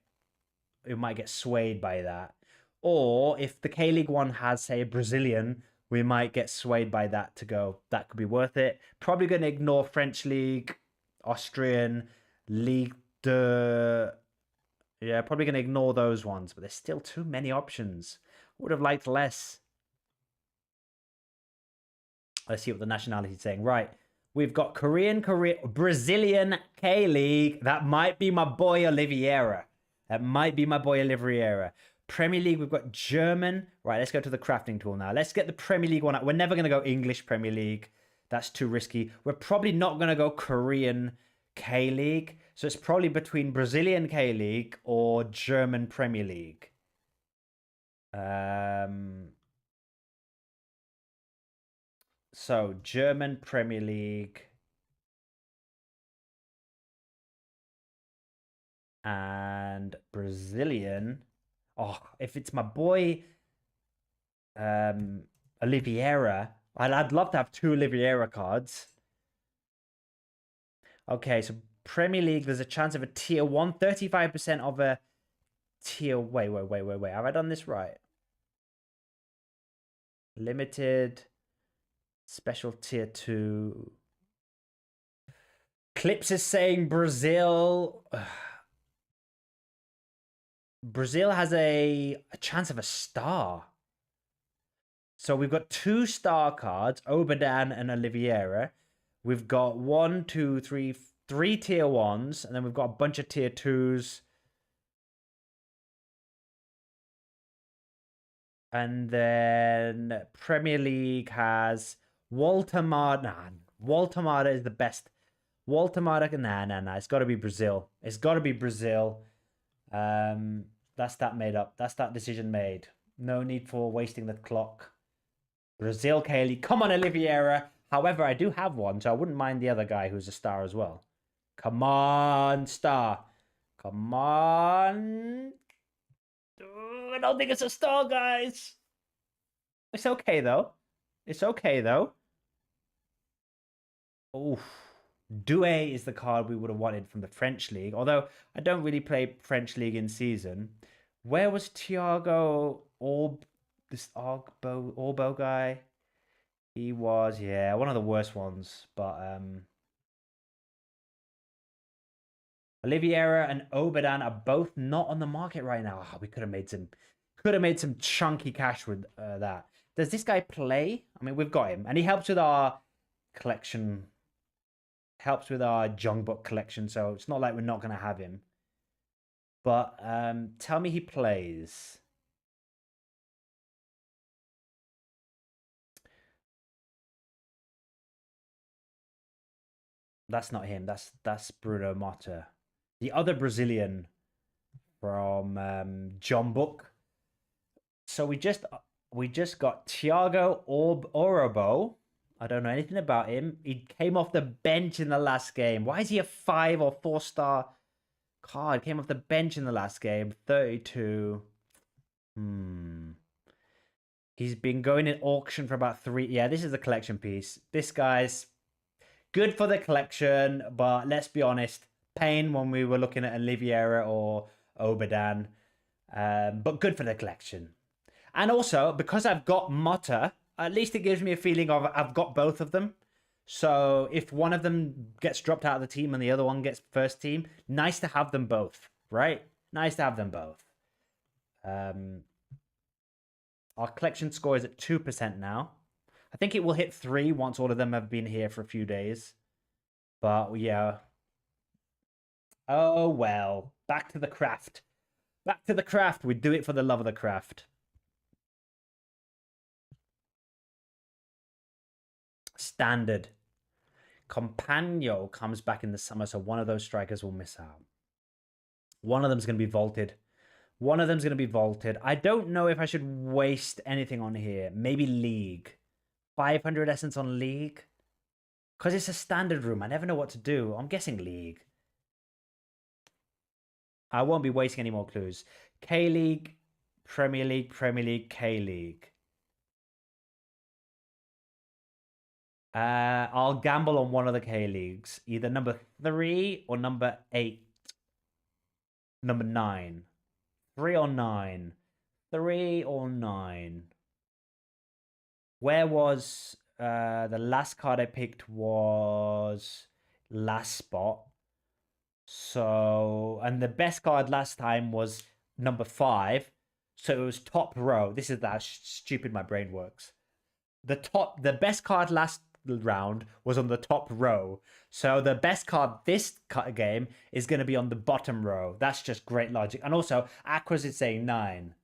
Speaker 5: swayed by that. Or if the K-League one has, say, a Brazilian, we might get swayed by that to go, that could be worth it. Probably going to ignore French League, Austrian, League de... Yeah, probably going to ignore those ones, but there's still too many options. Would have liked less. Let's see what the nationality is saying. Right. We've got Brazilian K-League. That might be my boy Oliveira. Premier League, we've got German. Right, let's go to the crafting tool now. Let's get the Premier League one out. We're never going to go English Premier League. That's too risky. We're probably not going to go Korean K-League. So it's probably between Brazilian K-League or German Premier League. So German Premier League and Brazilian. Oh, if it's my boy Oliveira, I'd love to have 2 Oliveira cards. Okay, so Premier League, there's a chance of a tier 1, 35% of a tier... Wait. Have I done this right? Limited, special tier 2. Clips is saying Brazil... Brazil has a chance of a star. So we've got 2 star cards, Obadan and Oliveira. We've got 1, 2, 3, 3 tier 1s, and then we've got a bunch of tier 2s. And then Premier League has Walter-Mada. Nah, Walter-Mada is the best. Walter-Mada, nah. It's got to be Brazil. That's that made up. That's that decision made. No need for wasting the clock. Brazil, Kaylee. Come on, Oliveira. However, I do have one, so I wouldn't mind the other guy who's a star as well. Come on, star. Come on. I don't think it's a star, guys. It's okay, though. Oof. Doué is the card we would have wanted from the French League. Although I don't really play French League in season. Where was Thiago this Orbo guy? He was, yeah, one of the worst ones. But Oliveira and Obadan are both not on the market right now. Oh, we could have made some chunky cash with that. Does this guy play? I mean, we've got him, and he helps with our collection. Helps with our Jung Book collection, so it's not like we're not going to have him. But tell me he plays. That's not him. That's Bruno Mota. The other Brazilian from John Book. So we just we just got Thiago Orobo. I don't know anything about him. He came off the bench in the last game. Why is he a 5 or 4-star card? Came off the bench in the last game. 32. He's been going in auction for about 3. Yeah, this is a collection piece. This guy's good for the collection, but let's be honest, pain when we were looking at Oliveira or Obadan. But good for the collection. And also, because I've got Motta, at least it gives me a feeling of I've got both of them. So if one of them gets dropped out of the team and the other one gets first team, nice to have them both, right? Nice to have them both. Our collection score is at 2% now. I think it will hit 3 once all of them have been here for a few days. But yeah. Oh well. Back to the craft. Back to the craft. We do it for the love of the craft. Standard. Compagno comes back in the summer, so one of those strikers will miss out. One of them's going to be vaulted. One of them's going to be vaulted. I don't know if I should waste anything on here. Maybe League. 500 essence on League. Because it's a standard room. I never know what to do. I'm guessing League. I won't be wasting any more clues. K-League, Premier League, K-League. I'll gamble on one of the K-Leagues. Either number 3 or number 8. Number 9. 3 or 9. 3 or 9. Where was the last card I picked was last spot. So, and the best card last time was number 5. So it was top row. This is how stupid my brain works. The best card last round was on the top row. So the best card this game is going to be on the bottom row. That's just great logic. And also, Aquas is saying 9.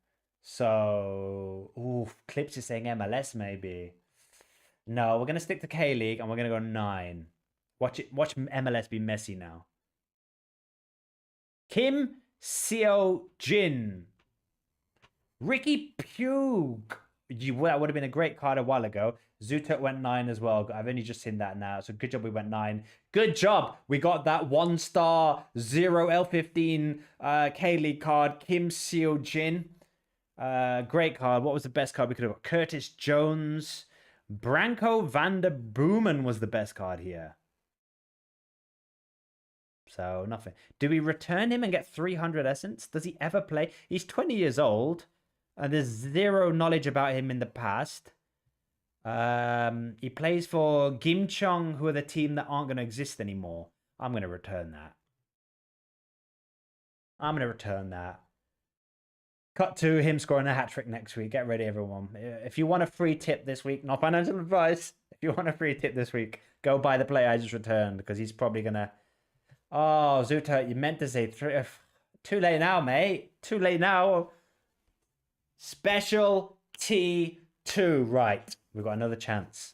Speaker 5: So, ooh, Clips is saying MLS maybe. No, we're going to stick to K-League and we're going to go 9. Watch MLS be messy now. Kim Seo Jin. Ricky Pugh. That would have been a great card a while ago. Zutot went 9 as well. I've only just seen that now. So good job we went 9. Good job. We got that 1-star 0 L15 K-League card. Kim Seo Jin. Great card. What was the best card we could have got? Curtis Jones. Branko van der Boomen was the best card here. So nothing. Do we return him and get 300 essence? Does he ever play? He's 20 years old. And there's 0 knowledge about him in the past. He plays for Gimcheong, who are the team that aren't going to exist anymore. I'm going to return that. I'm going to return that. Cut to him scoring a hat-trick next week. Get ready, everyone. If you want a free tip this week, not financial advice. If you want a free tip this week, go buy the player I just returned, because he's probably going to... Oh, Zuta, you meant to say 3... Too late now, mate. Too late now. Special T2. Right. We've got another chance.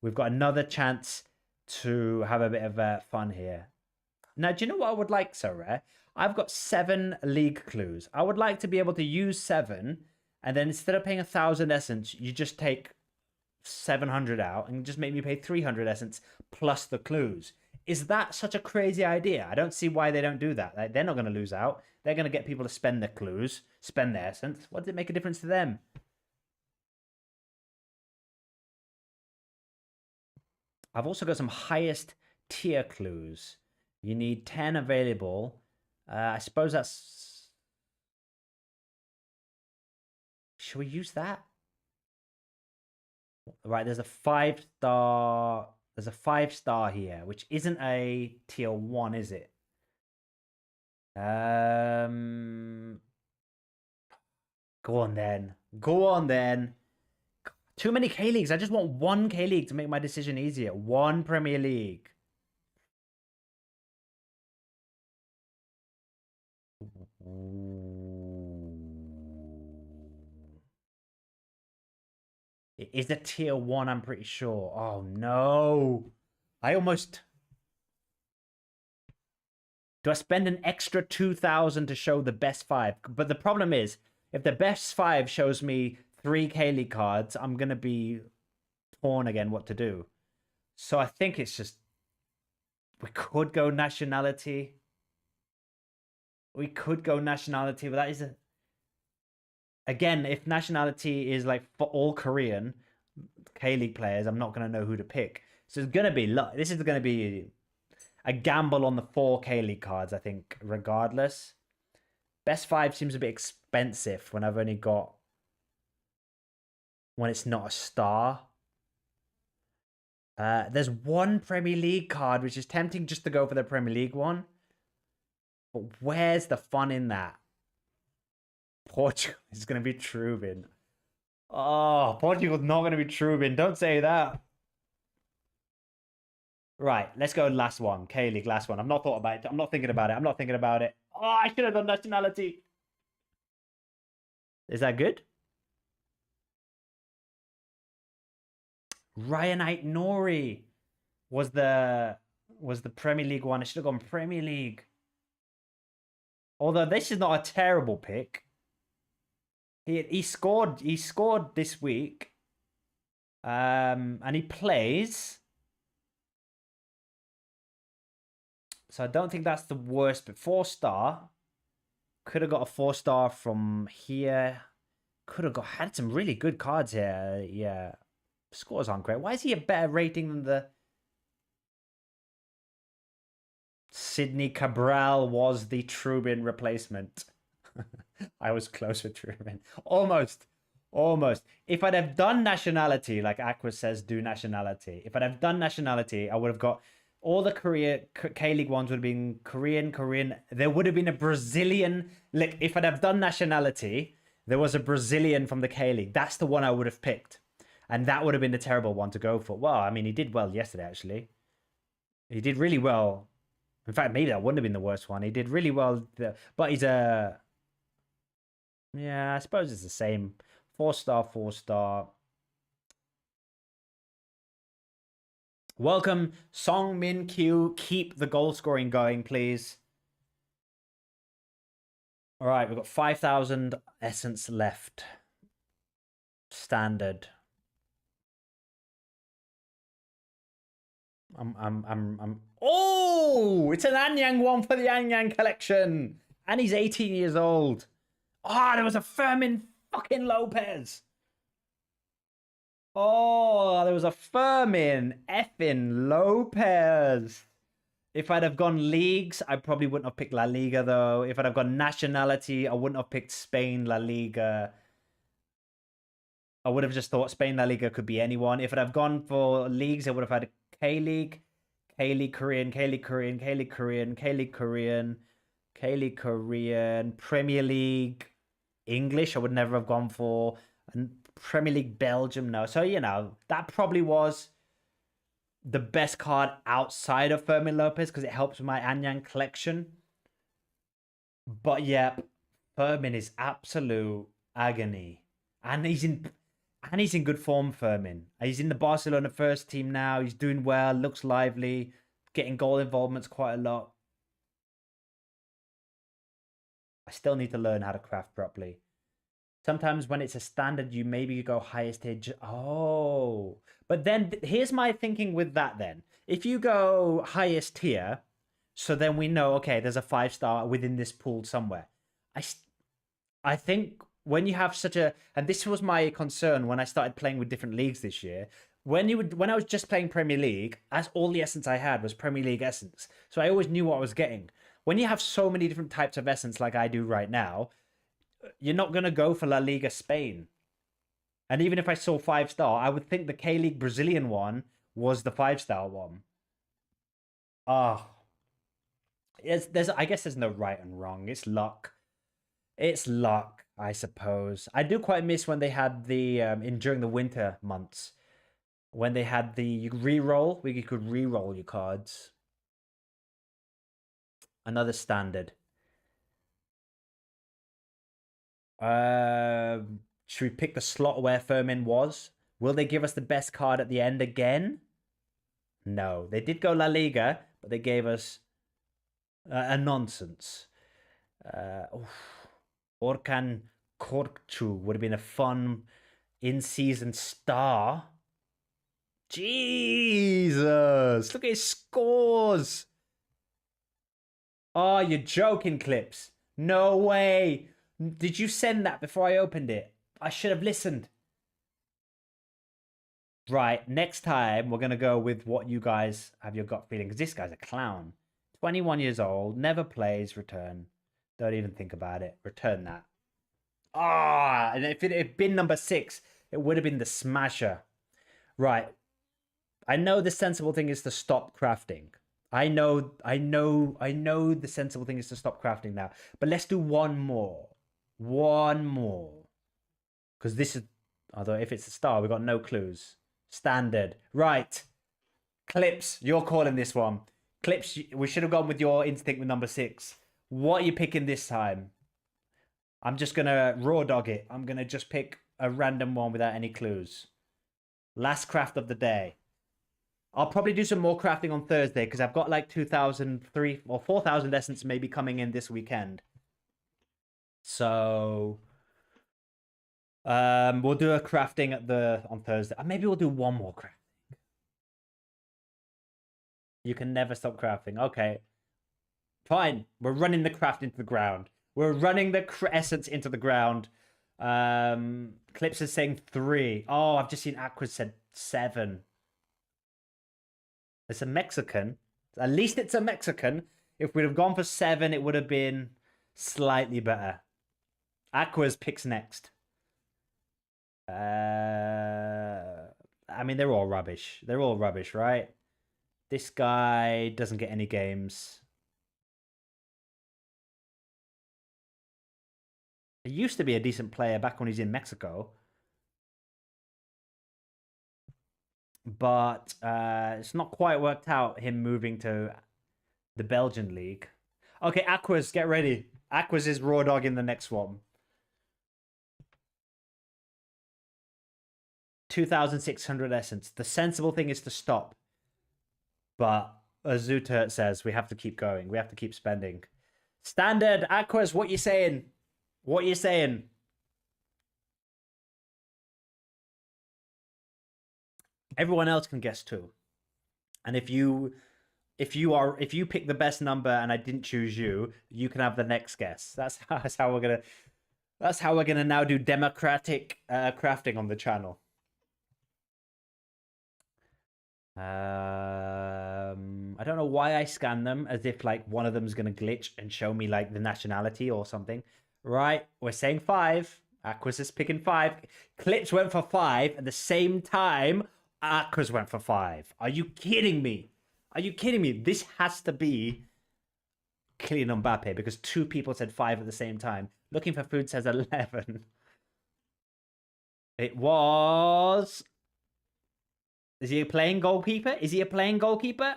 Speaker 5: We've got another chance to have a bit of fun here. Now, do you know what I would like, Sorare? I've got 7 league clues. I would like to be able to use 7, and then instead of paying 1,000 essence, you just take 700 out and just make me pay 300 essence plus the clues. Is that such a crazy idea? I don't see why they don't do that. They're not going to lose out. They're going to get people to spend their clues, spend their essence. What does it make a difference to them? I've also got some highest tier clues. You need 10 available. I suppose that's... Should we use that? Right, there's a 5-star... There's a 5-star here, which isn't a tier 1, is it? Go on then. Go on then. Too many K-Leagues. I just want 1 K-League to make my decision easier. 1 Premier League. It is a tier 1, I'm pretty sure. Oh, no. I almost... Do I spend an extra 2,000 to show the best 5? But the problem is, if the best 5 shows me 3 K-League cards, I'm going to be torn again what to do. So I think it's just, we could go nationality. We could go nationality, but that is a... Again, if nationality is like for all Korean K-League players, I'm not going to know who to pick. So it's going to be, this is going to be a gamble on the 4 K-League cards, I think, regardless. Best 5 seems a bit expensive when I've only got... when it's not a star. There's one Premier League card, which is tempting just to go for the Premier League one. But where's the fun in that? Portugal is going to be Trubin. Oh, Portugal's not going to be Trubin. Don't say that. Right, let's go last one. K-League, last one. I've not thought about it. I'm not thinking about it. I'm not thinking about it. Oh, I should have done nationality. Is that good? Ryan Aït-Nouri was the Premier League one. I should have gone Premier League. Although this is not a terrible pick. He scored this week. And he plays. So I don't think that's the worst, but 4-star. Could have got a 4-star from here. Could have had some really good cards here. Yeah. Scores aren't great. Why is he a better rating than the... Sydney Cabral was the Trubin replacement. I was close with Trubin. Almost. If I'd have done nationality, like Aqua says, do nationality. If I'd have done nationality, I would have got... all the K-League ones would have been Korean. There would have been a Brazilian... Like, if I'd have done nationality, there was a Brazilian from the K-League. That's the one I would have picked. And that would have been the terrible one to go for. Well, I mean, he did well yesterday, actually. He did really well. In fact, maybe that wouldn't have been the worst one. He did really well. But he's a... yeah, I suppose it's the same. 4-star, 4-star. Welcome, Song Min Kyu. Keep the goal scoring going, please. All right, we've got 5,000 essence left. Standard. Oh, it's an Anyang one for the Anyang collection. And he's 18 years old. Ah, there was a Fermin fucking Lopez. Oh, there was a Fermin effing Lopez. If I'd have gone leagues, I probably wouldn't have picked La Liga, though. If I'd have gone nationality, I wouldn't have picked Spain, La Liga. I would have just thought Spain, La Liga could be anyone. If I'd have gone for leagues, I would have had K-League, K-League Korean, K-League Korean, K-League Korean, K-League Korean, K-League Korean, Premier League English, I would never have gone for. And Premier League Belgium, no. So, you know, that probably was the best card outside of Fermin Lopez because it helps with my Anyang collection. But yeah, Fermin is absolute agony. And he's in good form, Fermin. He's in the Barcelona first team now. He's doing well, looks lively, getting goal involvements quite a lot. I still need to learn how to craft properly. Sometimes when it's a standard, you maybe go highest tier. Oh, but then here's my thinking with that then. If you go highest tier, so then we know, okay, there's a 5-star within this pool somewhere. I think when you have such a, and this was my concern when I started playing with different leagues this year, when I was just playing Premier League, as all the essence I had was Premier League essence. So I always knew what I was getting. When you have so many different types of essence like I do right now, you're not going to go for La Liga Spain. And even if I saw 5-star, I would think the K-League Brazilian one was the 5-star one. Ah. I guess there's no right and wrong. It's luck. It's luck, I suppose. I do quite miss when they had the, during the winter months, when they had the reroll, where you could reroll your cards. Another standard. Should we pick the slot where Fermin was? Will they give us the best card at the end again? No. They did go La Liga, but they gave us a nonsense. Orkan Korkchu would have been a fun In-season star. Jesus. Look at his scores. Oh, you're joking, Clips. No way. Did you send that before I opened it? I should have listened. Right, next time we're going to go with what you guys have your gut feeling. Because this guy's a clown. 21 years old, never plays, return. Don't even think about it. Return that. Ah, and if it had been number 6, it would have been the smasher. Right. I know the sensible thing is to stop crafting. I know the sensible thing is to stop crafting now. But let's do one more. One more. Because this is, although if it's a star, we've got no clues. Standard. Right. Clips, you're calling this one. Clips, we should have gone with your instinct with number 6. What are you picking this time? I'm just going to raw dog it. I'm going to just pick a random one without any clues. Last craft of the day. I'll probably do some more crafting on Thursday because I've got like 2,000, 3,000 or 4,000 essence maybe coming in this weekend. So we'll do a crafting on Thursday. Maybe we'll do one more crafting. You can never stop crafting. Okay. Fine. We're running the craft into the ground. We're running the essence into the ground. Clips is saying 3. Oh, I've just seen Aquas said 7. It's a Mexican. At least it's a Mexican. If we'd have gone for 7, it would have been slightly better. Aquas picks next. I mean, they're all rubbish. They're all rubbish, right? This guy doesn't get any games. He used to be a decent player back when he's in Mexico. But it's not quite worked out, him moving to the Belgian league. Okay, Aquas, get ready. Aquas is raw dog in the next one. 2,600 essence. The sensible thing is to stop. But as Zuta says, we have to keep going. We have to keep spending. Standard, Aquas, what you saying? What you saying? Everyone else can guess too. And if you pick the best number and I didn't choose you, you can have the next guess. That's how we're gonna now do democratic crafting on the channel. I don't know why I scan them as if like one of them is gonna glitch and show me like the nationality or something. Right, we're saying 5. Aquas is picking 5. Clips went for 5 at the same time. Aquas went for 5. Are you kidding me? Are you kidding me? This has to be Kylian Mbappe because 2 people said 5 at the same time. Looking for food says 11. It was... Is he a playing goalkeeper? Is he a playing goalkeeper?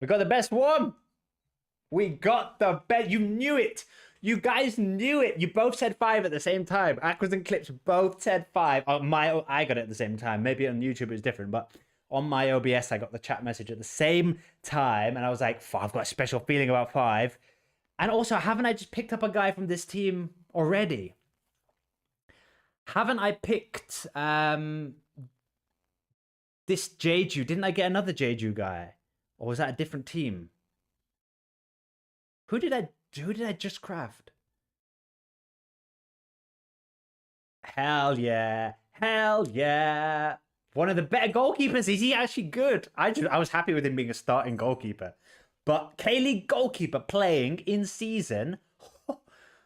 Speaker 5: We got the best one. We got the best. You knew it. You guys knew it. You both said 5 at the same time. Aquas and Clips both said 5. I got it at the same time. Maybe on YouTube it was different, but on my OBS I got the chat message at the same time, and I was like, I've got a special feeling about 5. And also, haven't I just picked up a guy from this team already? Haven't I picked this Jeju? Didn't I get another Jeju guy? Or was that a different team? Who did I just craft? Hell yeah. Hell yeah. One of the better goalkeepers. Is he actually good? I was happy with him being a starting goalkeeper. But K-League goalkeeper playing in season.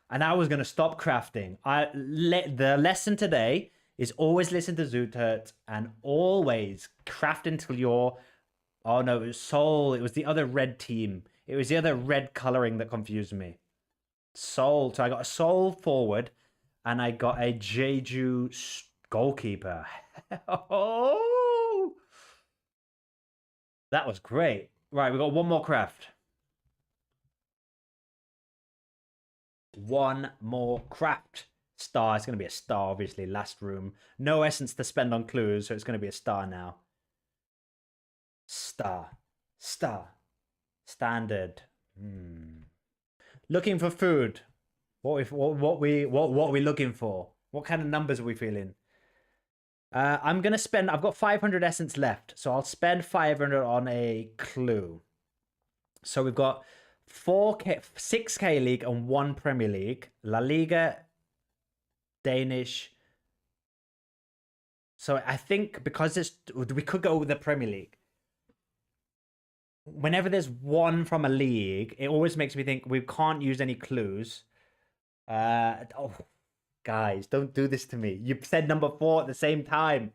Speaker 5: And I was going to stop crafting. The lesson today is always listen to Zootert and always craft until you're... Oh no, it was Soul. It was the other red team. It was the other red coloring that confused me. Soul. So I got a Soul forward and I got a Jeju goalkeeper. Oh, that was great. Right, we got one more craft. One more craft. Star. It's going to be a star, obviously. Last room. No essence to spend on clues, so it's going to be a star now. Star. Star. Standard. Looking for food. What are we looking for? What kind of numbers are we feeling? I'm gonna spend. I've got 500 essence left, so I'll spend 500 on a clue. So we've got 6K League and 1 Premier League, La Liga, Danish. So I think because we could go with the Premier League. Whenever there's one from a league, it always makes me think we can't use any clues. Guys, don't do this to me. You said number 4 at the same time.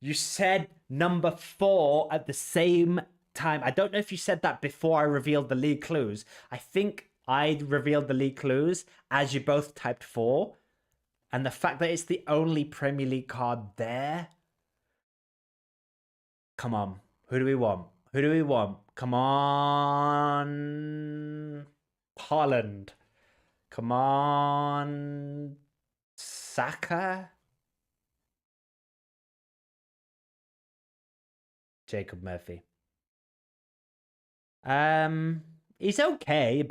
Speaker 5: You said number 4 at the same time. I don't know if you said that before I revealed the league clues. I think I revealed the league clues as you both typed 4. And the fact that it's the only Premier League card there. Come on. Who do we want? Who do we want? Come on. Haaland. Come on. Saka? Jacob Murphy. He's okay.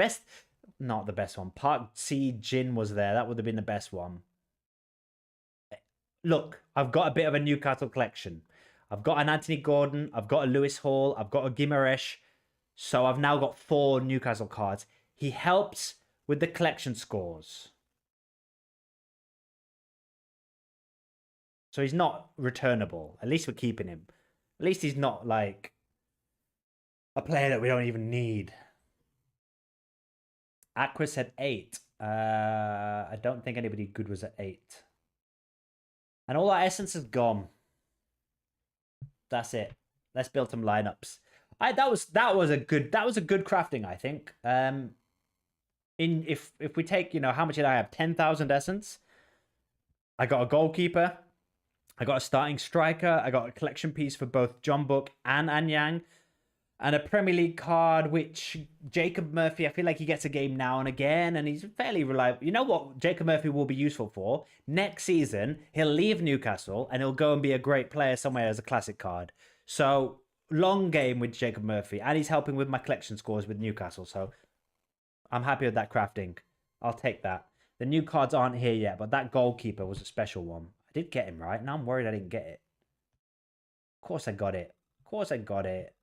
Speaker 5: Not the best one. Park C Jin was there. That would have been the best one. Look, I've got a bit of a Newcastle collection. I've got an Anthony Gordon. I've got a Lewis Hall. I've got a Guimaraes. So I've now got 4 Newcastle cards. He helps with the collection scores. So he's not returnable. At least we're keeping him. At least he's not like a player that we don't even need. Aqua said 8. I don't think anybody good was at 8. And all our essence is gone. That's it. Let's build some lineups. That was a good crafting, I think. If we take, how much did I have? 10,000 essence. I got a goalkeeper. I got a starting striker. I got a collection piece for both John Book and Anyang. And a Premier League card, which Jacob Murphy, I feel like he gets a game now and again, and he's fairly reliable. You know what Jacob Murphy will be useful for? Next season, he'll leave Newcastle, and he'll go and be a great player somewhere as a classic card. So, long game with Jacob Murphy, and he's helping with my collection scores with Newcastle, so I'm happy with that crafting. I'll take that. The new cards aren't here yet, but that goalkeeper was a special one. I did get him right. Now I'm worried I didn't get it. Of course I got it. Of course I got it.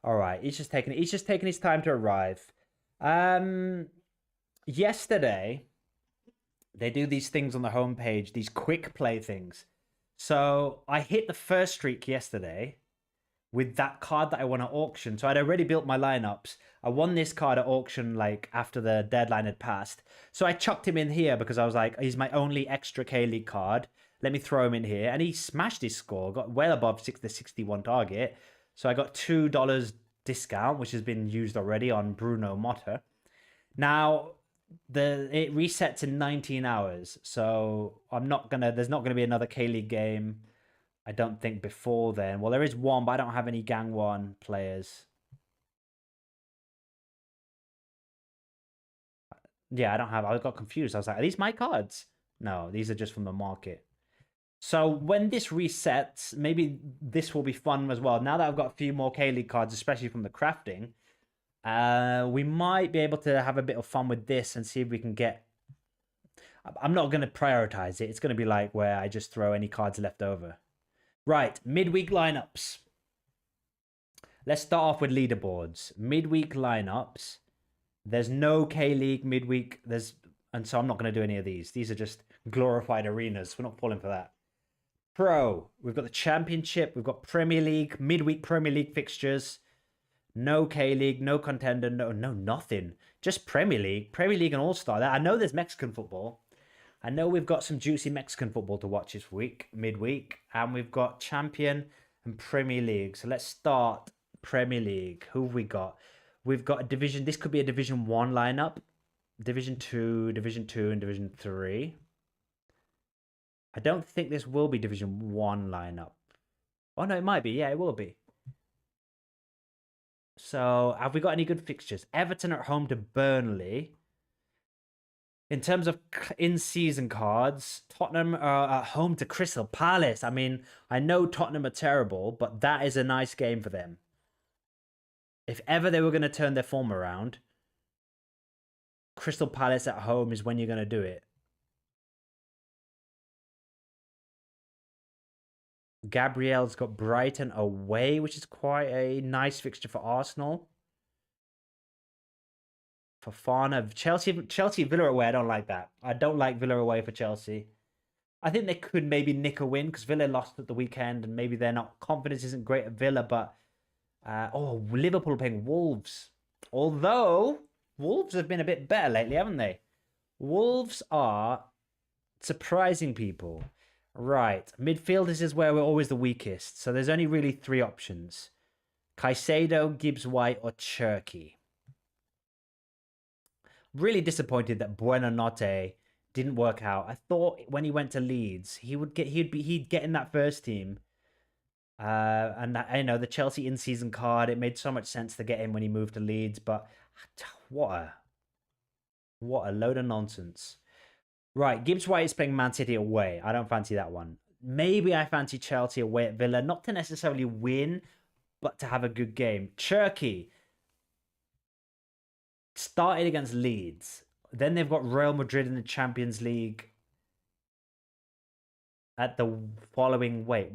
Speaker 5: All right, he's just taking his time to arrive. Yesterday, they do these things on the homepage, these quick play things. So I hit the first streak yesterday with that card that I won at auction. So I'd already built my lineups. I won this card at auction like after the deadline had passed. So I chucked him in here because I was like, he's my only extra K-League card. Let me throw him in here. And he smashed his score, got well above the 61 target. So I got $2 discount, which has been used already on Bruno Motta. Now, it resets in 19 hours. So there's not gonna be another K-League game, I don't think, before then. Well, there is one, but I don't have any Gang 1 players. Yeah, I got confused. I was like, are these my cards? No, these are just from the market. So when this resets, maybe this will be fun as well. Now that I've got a few more K-League cards, especially from the crafting, we might be able to have a bit of fun with this and see if we can get... I'm not going to prioritize it. It's going to be like where I just throw any cards left over. Right, midweek lineups. Let's start off with leaderboards. Midweek lineups. There's no K-League midweek. And so I'm not going to do any of these. These are just glorified arenas. We're not falling for that. Pro. We've got the Championship. We've got Premier League. Midweek Premier League fixtures. No K-League. No Contender. No nothing. Just Premier League. Premier League and All-Star. I know there's Mexican football. I know we've got some juicy Mexican football to watch this week, midweek. And we've got Champion and Premier League. So let's start Premier League. Who have we got? We've got a division. This could be a Division 1 lineup. Division 2, Division 2, and Division 3. I don't think this will be Division 1 lineup. Oh, no, it might be. Yeah, it will be. So, have we got any good fixtures? Everton at home to Burnley. In terms of in-season cards, Tottenham are at home to Crystal Palace. I mean, I know Tottenham are terrible, but that is a nice game for them. If ever they were going to turn their form around, Crystal Palace at home is when you're going to do it. Gabriel's got Brighton away, which is quite a nice fixture for Arsenal. Fofana, Chelsea, Villa away. I don't like that. I don't like Villa away for Chelsea. I think they could maybe nick a win because Villa lost at the weekend and maybe they're not, confidence isn't great at Villa, but Liverpool playing Wolves. Although Wolves have been a bit better lately, haven't they? Wolves are surprising people. Right. Midfielders is where we're always the weakest. So there's only really 3 options. Caicedo, Gibbs-White, or Cherky. Really disappointed that Buonanotte didn't work out. I thought when he went to Leeds, he'd get in that first team. And that, I know the Chelsea in-season card, it made so much sense to get him when he moved to Leeds, but what a load of nonsense. Right, Gibbs-White is playing Man City away. I don't fancy that one. Maybe I fancy Chelsea away at Villa, not to necessarily win, but to have a good game. Cherky started against Leeds. Then they've got Real Madrid in the Champions League at the following. Wait.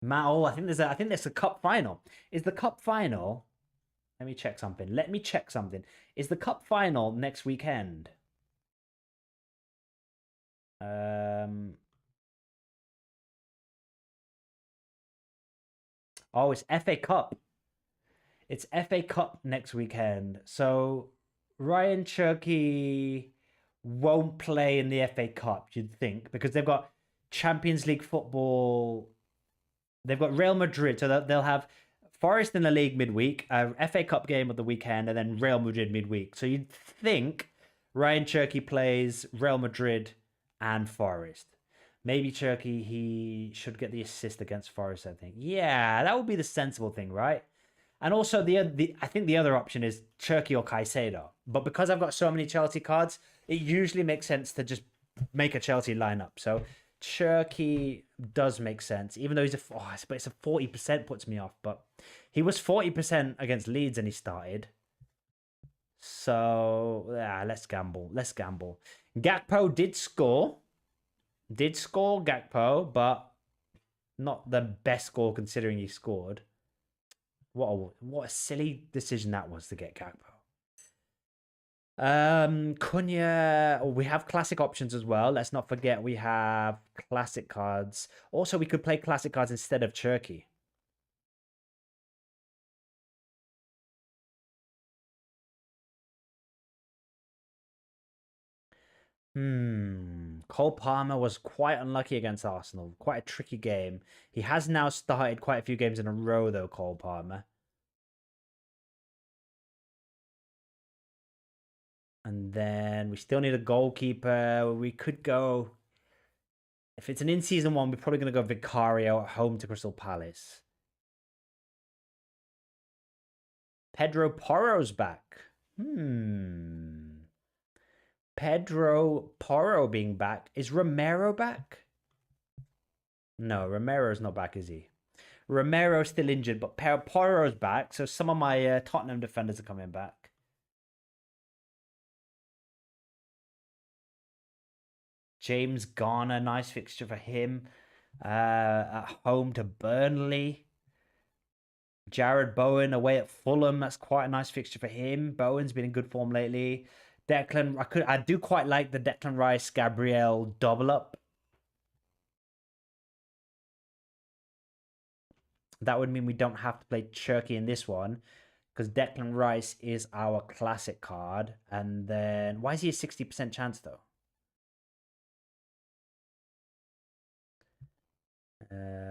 Speaker 5: I think there's a cup final. Is the cup final? Let me check something. Is the cup final next weekend? Oh, it's FA Cup. It's FA Cup next weekend. So Ryan Cherky won't play in the FA Cup, you'd think, because they've got Champions League football. They've got Real Madrid, so they'll have Forest in the league midweek, a FA Cup game at the weekend, and then Real Madrid midweek. So you'd think Ryan Cherky plays Real Madrid and Forest. Maybe Cherky, he should get the assist against Forest, I think. Yeah, that would be the sensible thing, right? And also, I think the other option is Cherky or Caicedo. But because I've got so many Chelsea cards, it usually makes sense to just make a Chelsea lineup. So Cherky does make sense, even though it's a 40% puts me off. But he was 40% against Leeds and he started. So let's gamble. Gakpo did score. Gakpo, but not the best score considering he scored. What a silly decision that was to get Gakpo. Cunha, we have classic options as well. Let's not forget we have classic cards. Also, we could play classic cards instead of Cherky. Cole Palmer was quite unlucky against Arsenal. Quite a tricky game. He has now started quite a few games in a row, though, Cole Palmer. And then we still need a goalkeeper. We could go... If it's an in-season one, we're probably going to go Vicario at home to Crystal Palace. Pedro Porro's back. Pedro Porro being back. Is Romero back? No, Romero's not back, is he? Romero's still injured, but Porro's back. So some of my Tottenham defenders are coming back. James Garner, nice fixture for him. At home to Burnley. Jared Bowen away at Fulham. That's quite a nice fixture for him. Bowen's been in good form lately. I do quite like the Declan Rice Gabriel double up. That would mean we don't have to play Cherky in this one, because Declan Rice is our classic card. And then why is he a 60% chance though?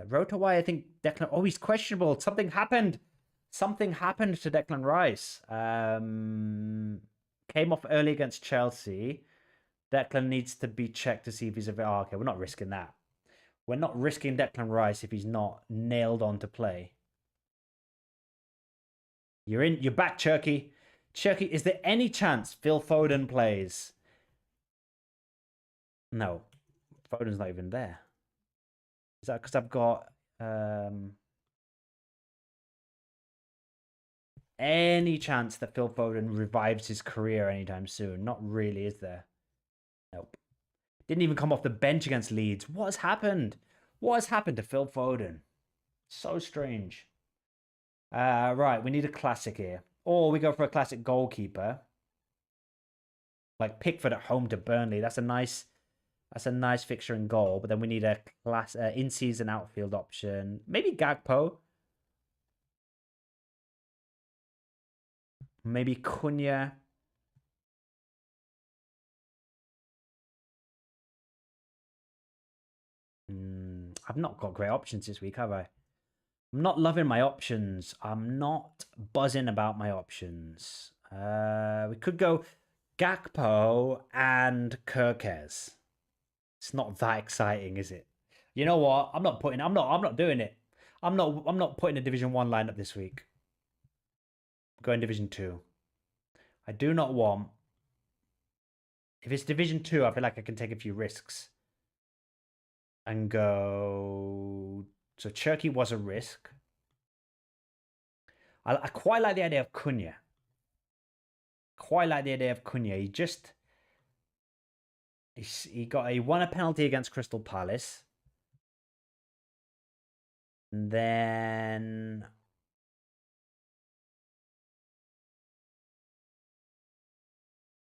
Speaker 5: Rotawai, I think Declan. Oh, he's questionable. Something happened. Something happened to Declan Rice. Came off early against Chelsea. Declan needs to be checked to see if he's available. Oh, okay, we're not risking that. We're not risking Declan Rice if he's not nailed on to play. You're back, Cherky. Chucky, is there any chance Phil Foden plays? No. Foden's not even there. Is that because I've got any chance that Phil Foden revives his career anytime soon? Not really, is there? Nope. Didn't even come off the bench against Leeds. What has happened? What has happened to Phil Foden? So strange. Right, we need a classic here. Or we go for a classic goalkeeper. Like Pickford at home to Burnley. That's a nice fixture and goal. But then we need a class in-season outfield option. Maybe Gakpo. Maybe Cunha. I've not got great options this week, have I? I'm not loving my options. I'm not buzzing about my options. We could go Gakpo and Kirkes. It's not that exciting, is it? You know what? I'm not doing it. I'm not putting a Division 1 lineup this week. I'm going Division 2. I do not want. If it's Division 2, I feel like I can take a few risks. And go. So Cherky was a risk. I quite like the idea of Cunha. He won a penalty against Crystal Palace. And then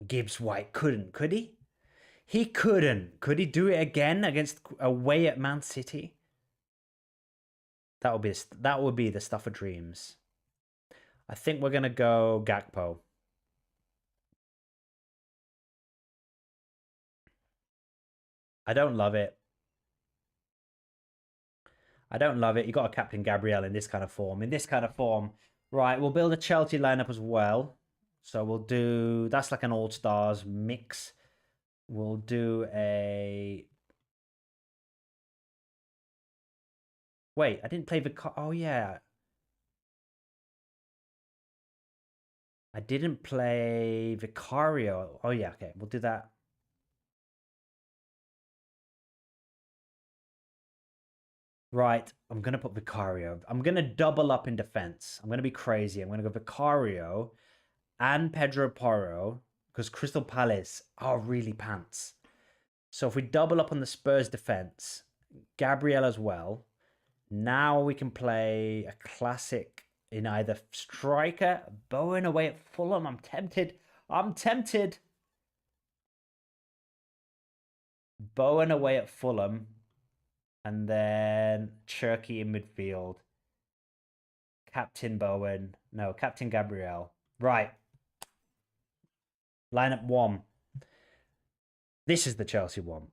Speaker 5: Gibbs White couldn't, could he? He couldn't. Could he do it again against away at Man City? That would be the stuff of dreams. I think we're gonna go Gakpo. I don't love it. You got a Captain Gabriel in this kind of form. Right, we'll build a Chelsea lineup as well. So we'll do, that's like an all-stars mix. We'll do a... Wait, I didn't play oh yeah. I didn't play Vicario. Oh yeah, okay, we'll do that. Right, I'm going to put Vicario. I'm going to double up in defense. I'm going to be crazy. I'm going to go Vicario and Pedro Porro because Crystal Palace are really pants. So if we double up on the Spurs defense, Gabriel as well, now we can play a classic in either striker, Bowen away at Fulham. I'm tempted. Bowen away at Fulham. And then Cherky in midfield. Captain Bowen. No, Captain Gabriel. Right. Lineup 1. This is the Chelsea one.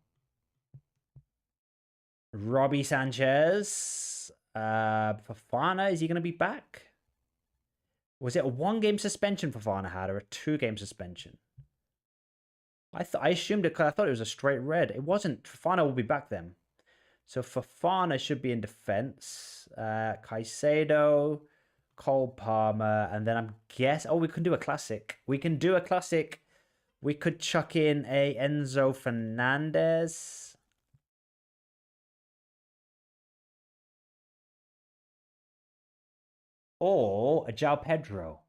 Speaker 5: Robbie Sanchez. Fofana, is he going to be back? Was it a 1-game suspension Fofana had or a 2-game suspension? I assumed it because I thought it was a straight red. It wasn't. Fofana will be back then. So Fofana should be in defense. Caicedo, Cole Palmer, and then I'm guess. Oh, we can do a classic. We could chuck in a Enzo Fernandez. Or a João Pedro.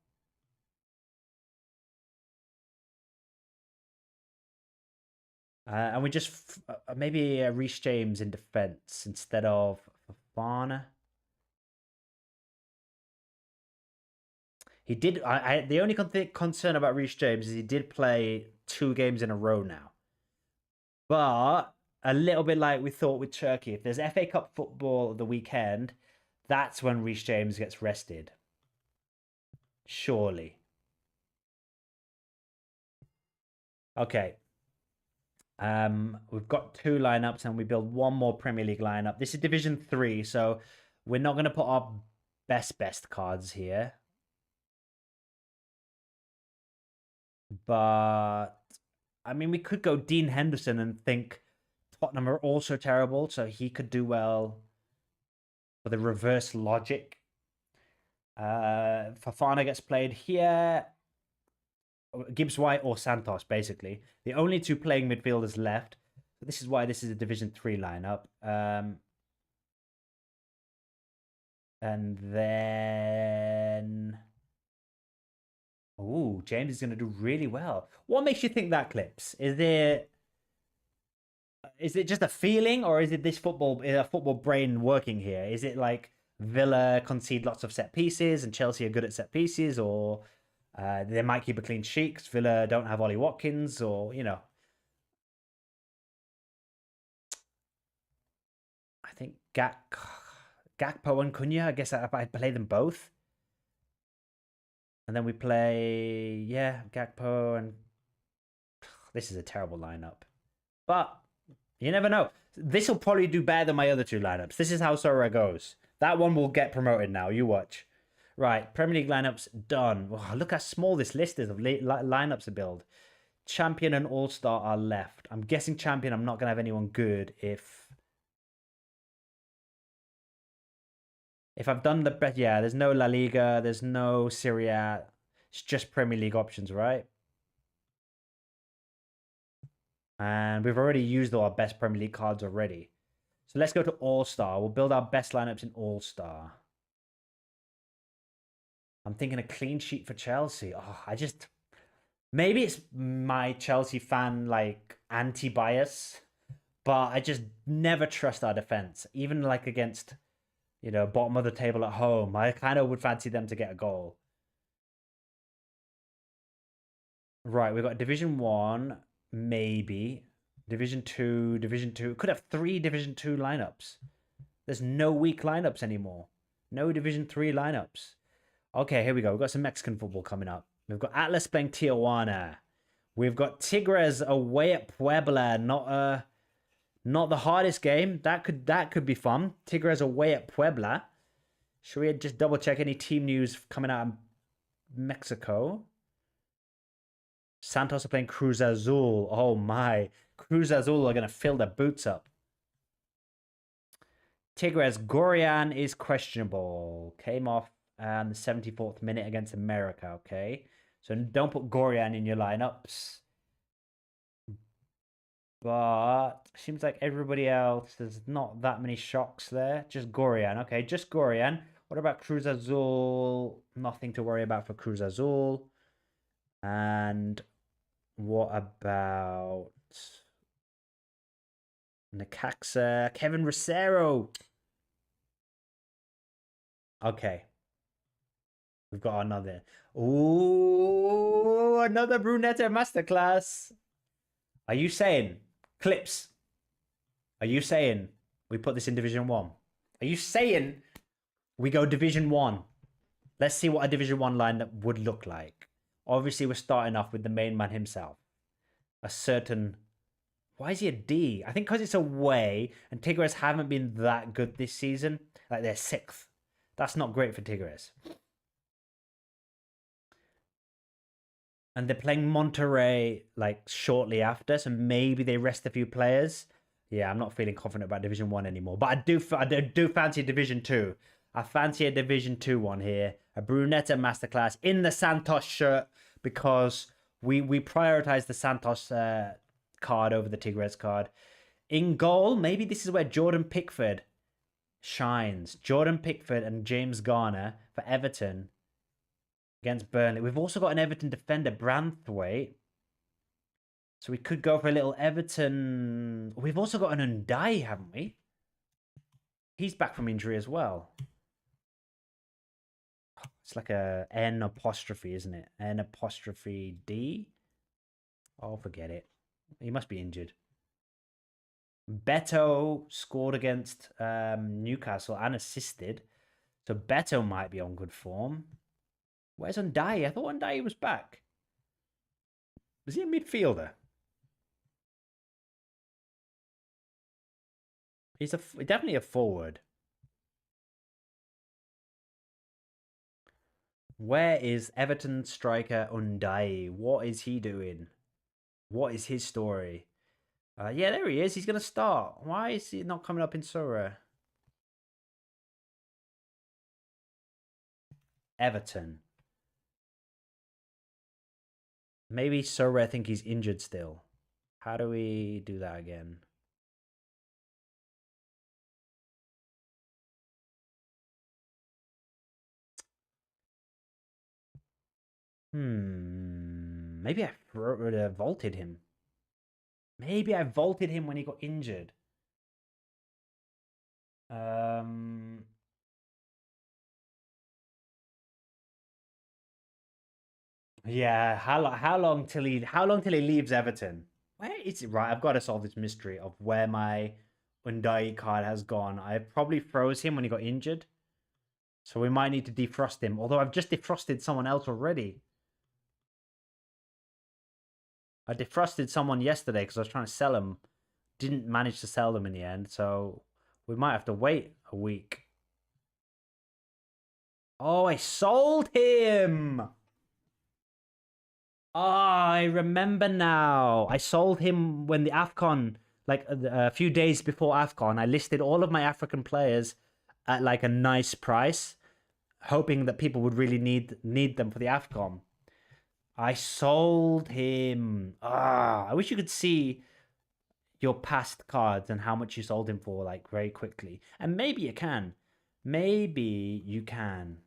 Speaker 5: And we just maybe Reece James in defense instead of Fofana. He did. The only concern about Reece James is he did play 2 games in a row now. But a little bit like we thought with Turkey, if there's FA Cup football at the weekend, that's when Reece James gets rested. Surely. Okay. We've got 2 lineups and we build 1 more Premier League lineup. This is Division 3, so we're not going to put our best cards here. But, I mean, we could go Dean Henderson and think Tottenham are also terrible, so he could do well for the reverse logic. Fofana gets played here. Gibbs White or Santos, basically. The only two playing midfielders left. This is why this is a Division 3 lineup. And then... Oh, James is going to do really well. What makes you think that, Clips? Is it just a feeling, or is it this football brain working here? Is it like Villa concede lots of set pieces and Chelsea are good at set pieces, or they might keep a clean sheet because Villa don't have Ollie Watkins, or, you know. I think Gakpo and Cunha, I guess I'd play them both. And then we play, yeah, Gakpo and... This is a terrible lineup. But you never know. This will probably do better than my other two lineups. This is how Sorare goes. That one will get promoted now. You watch. Right, Premier League lineups done. Oh, look how small this list is of lineups to build. Champion and All-Star are left. I'm guessing Champion, I'm not going to have anyone good if I've done the best. Yeah, there's no La Liga, there's no Serie A. It's just Premier League options, right? And we've already used all our best Premier League cards already. So let's go to All-Star. We'll build our best lineups in All-Star. I'm thinking a clean sheet for Chelsea. Oh, maybe it's my Chelsea fan, like, anti-bias, but I just never trust our defense. Even, like, against, you know, bottom of the table at home, I kind of would fancy them to get a goal. Right, we've got Division 1, maybe. Division 2, Division 2. Could have 3 Division 2 lineups. There's no weak lineups anymore. No Division 3 lineups. Okay, here we go. We've got some Mexican football coming up. We've got Atlas playing Tijuana. We've got Tigres away at Puebla. Not the hardest game. That could be fun. Tigres away at Puebla. Should we just double check any team news coming out of Mexico? Santos are playing Cruz Azul. Oh my. Cruz Azul are going to fill their boots up. Tigres, Gorian is questionable. Came off the 74th minute against America, okay? So don't put Gorian in your lineups. But seems like everybody else, there's not that many shocks there. Just Gorian, okay? Just Gorian. What about Cruz Azul? Nothing to worry about for Cruz Azul. And what about Necaxa? Kevin Rosero. Okay. We've got another. Ooh, another Brunetta masterclass. Are you saying, Clips, are you saying we put this in Division 1? Are you saying we go Division 1? Let's see what a Division 1 lineup would look like. Obviously, we're starting off with the main man himself. A certain... Why is he a D? I think because it's away, and Tigres haven't been that good this season. Like, they're 6th. That's not great for Tigres. And they're playing Monterrey, like, shortly after, so maybe they rest a few players. Yeah, I'm not feeling confident about Division 1 anymore. But I do fancy Division 2. I fancy a Division 2 one here. A Brunetta masterclass in the Santos shirt, because we prioritize the Santos card over the Tigres card. In goal, maybe this is where Jordan Pickford shines. Jordan Pickford and James Garner for Everton against Burnley. We've also got an Everton defender, Branthwaite. So we could go for a little Everton. We've also got an Undai, haven't we? He's back from injury as well. It's like a N apostrophe, isn't it? N apostrophe D? Oh, forget it. He must be injured. Beto scored against Newcastle and assisted. So Beto might be on good form. Where's Undai? I thought Undai was back. Was he a midfielder? He's definitely a forward. Where is Everton striker Undai? What is he doing? What is his story? Yeah, there he is. He's going to start. Why is he not coming up in Sorare? Everton. Maybe Sorare think he's injured still. How do we do that again? Maybe I vaulted him. Maybe I vaulted him when he got injured. Yeah, how long till he leaves Everton? Where is it? Right, I've got to solve this mystery of where my Undai card has gone. I probably froze him when he got injured. So we might need to defrost him. Although I've just defrosted someone else already. I defrosted someone yesterday because I was trying to sell them. Didn't manage to sell them in the end. So we might have to wait a week. Oh, I sold him! Oh, I remember now. I sold him when the AFCON, like a few days before AFCON, I listed all of my African players at like a nice price, hoping that people would really need them for the AFCON. I sold him. I wish you could see your past cards and how much you sold him for, like, very quickly. And maybe you can. Maybe you can.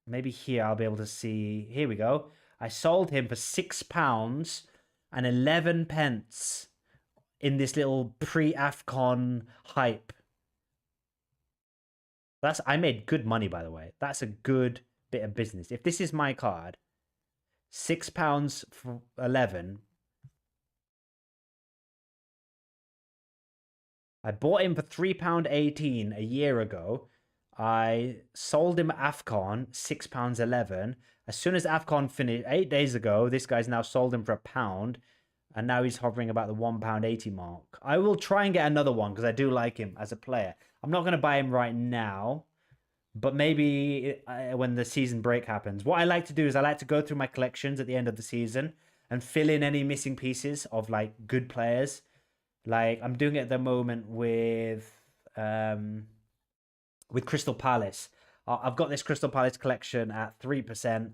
Speaker 5: Maybe here I'll be able to see. Here we go. I sold him for £6 and 11 pence in this little pre-AFCON hype. I made good money, by the way. That's a good bit of business. If this is my card, £6 for 11. I bought him for £3.18 a year ago. I sold him at AFCON, £6.11. As soon as AFCON finished 8 days ago, this guy's now sold him for £1. And now he's hovering about the £1.80 mark. I will try and get another one because I do like him as a player. I'm not going to buy him right now, but maybe when the season break happens. What I like to do is I like to go through my collections at the end of the season and fill in any missing pieces of like good players. Like I'm doing it at the moment with Crystal Palace. I've got this Crystal Palace collection at 3%.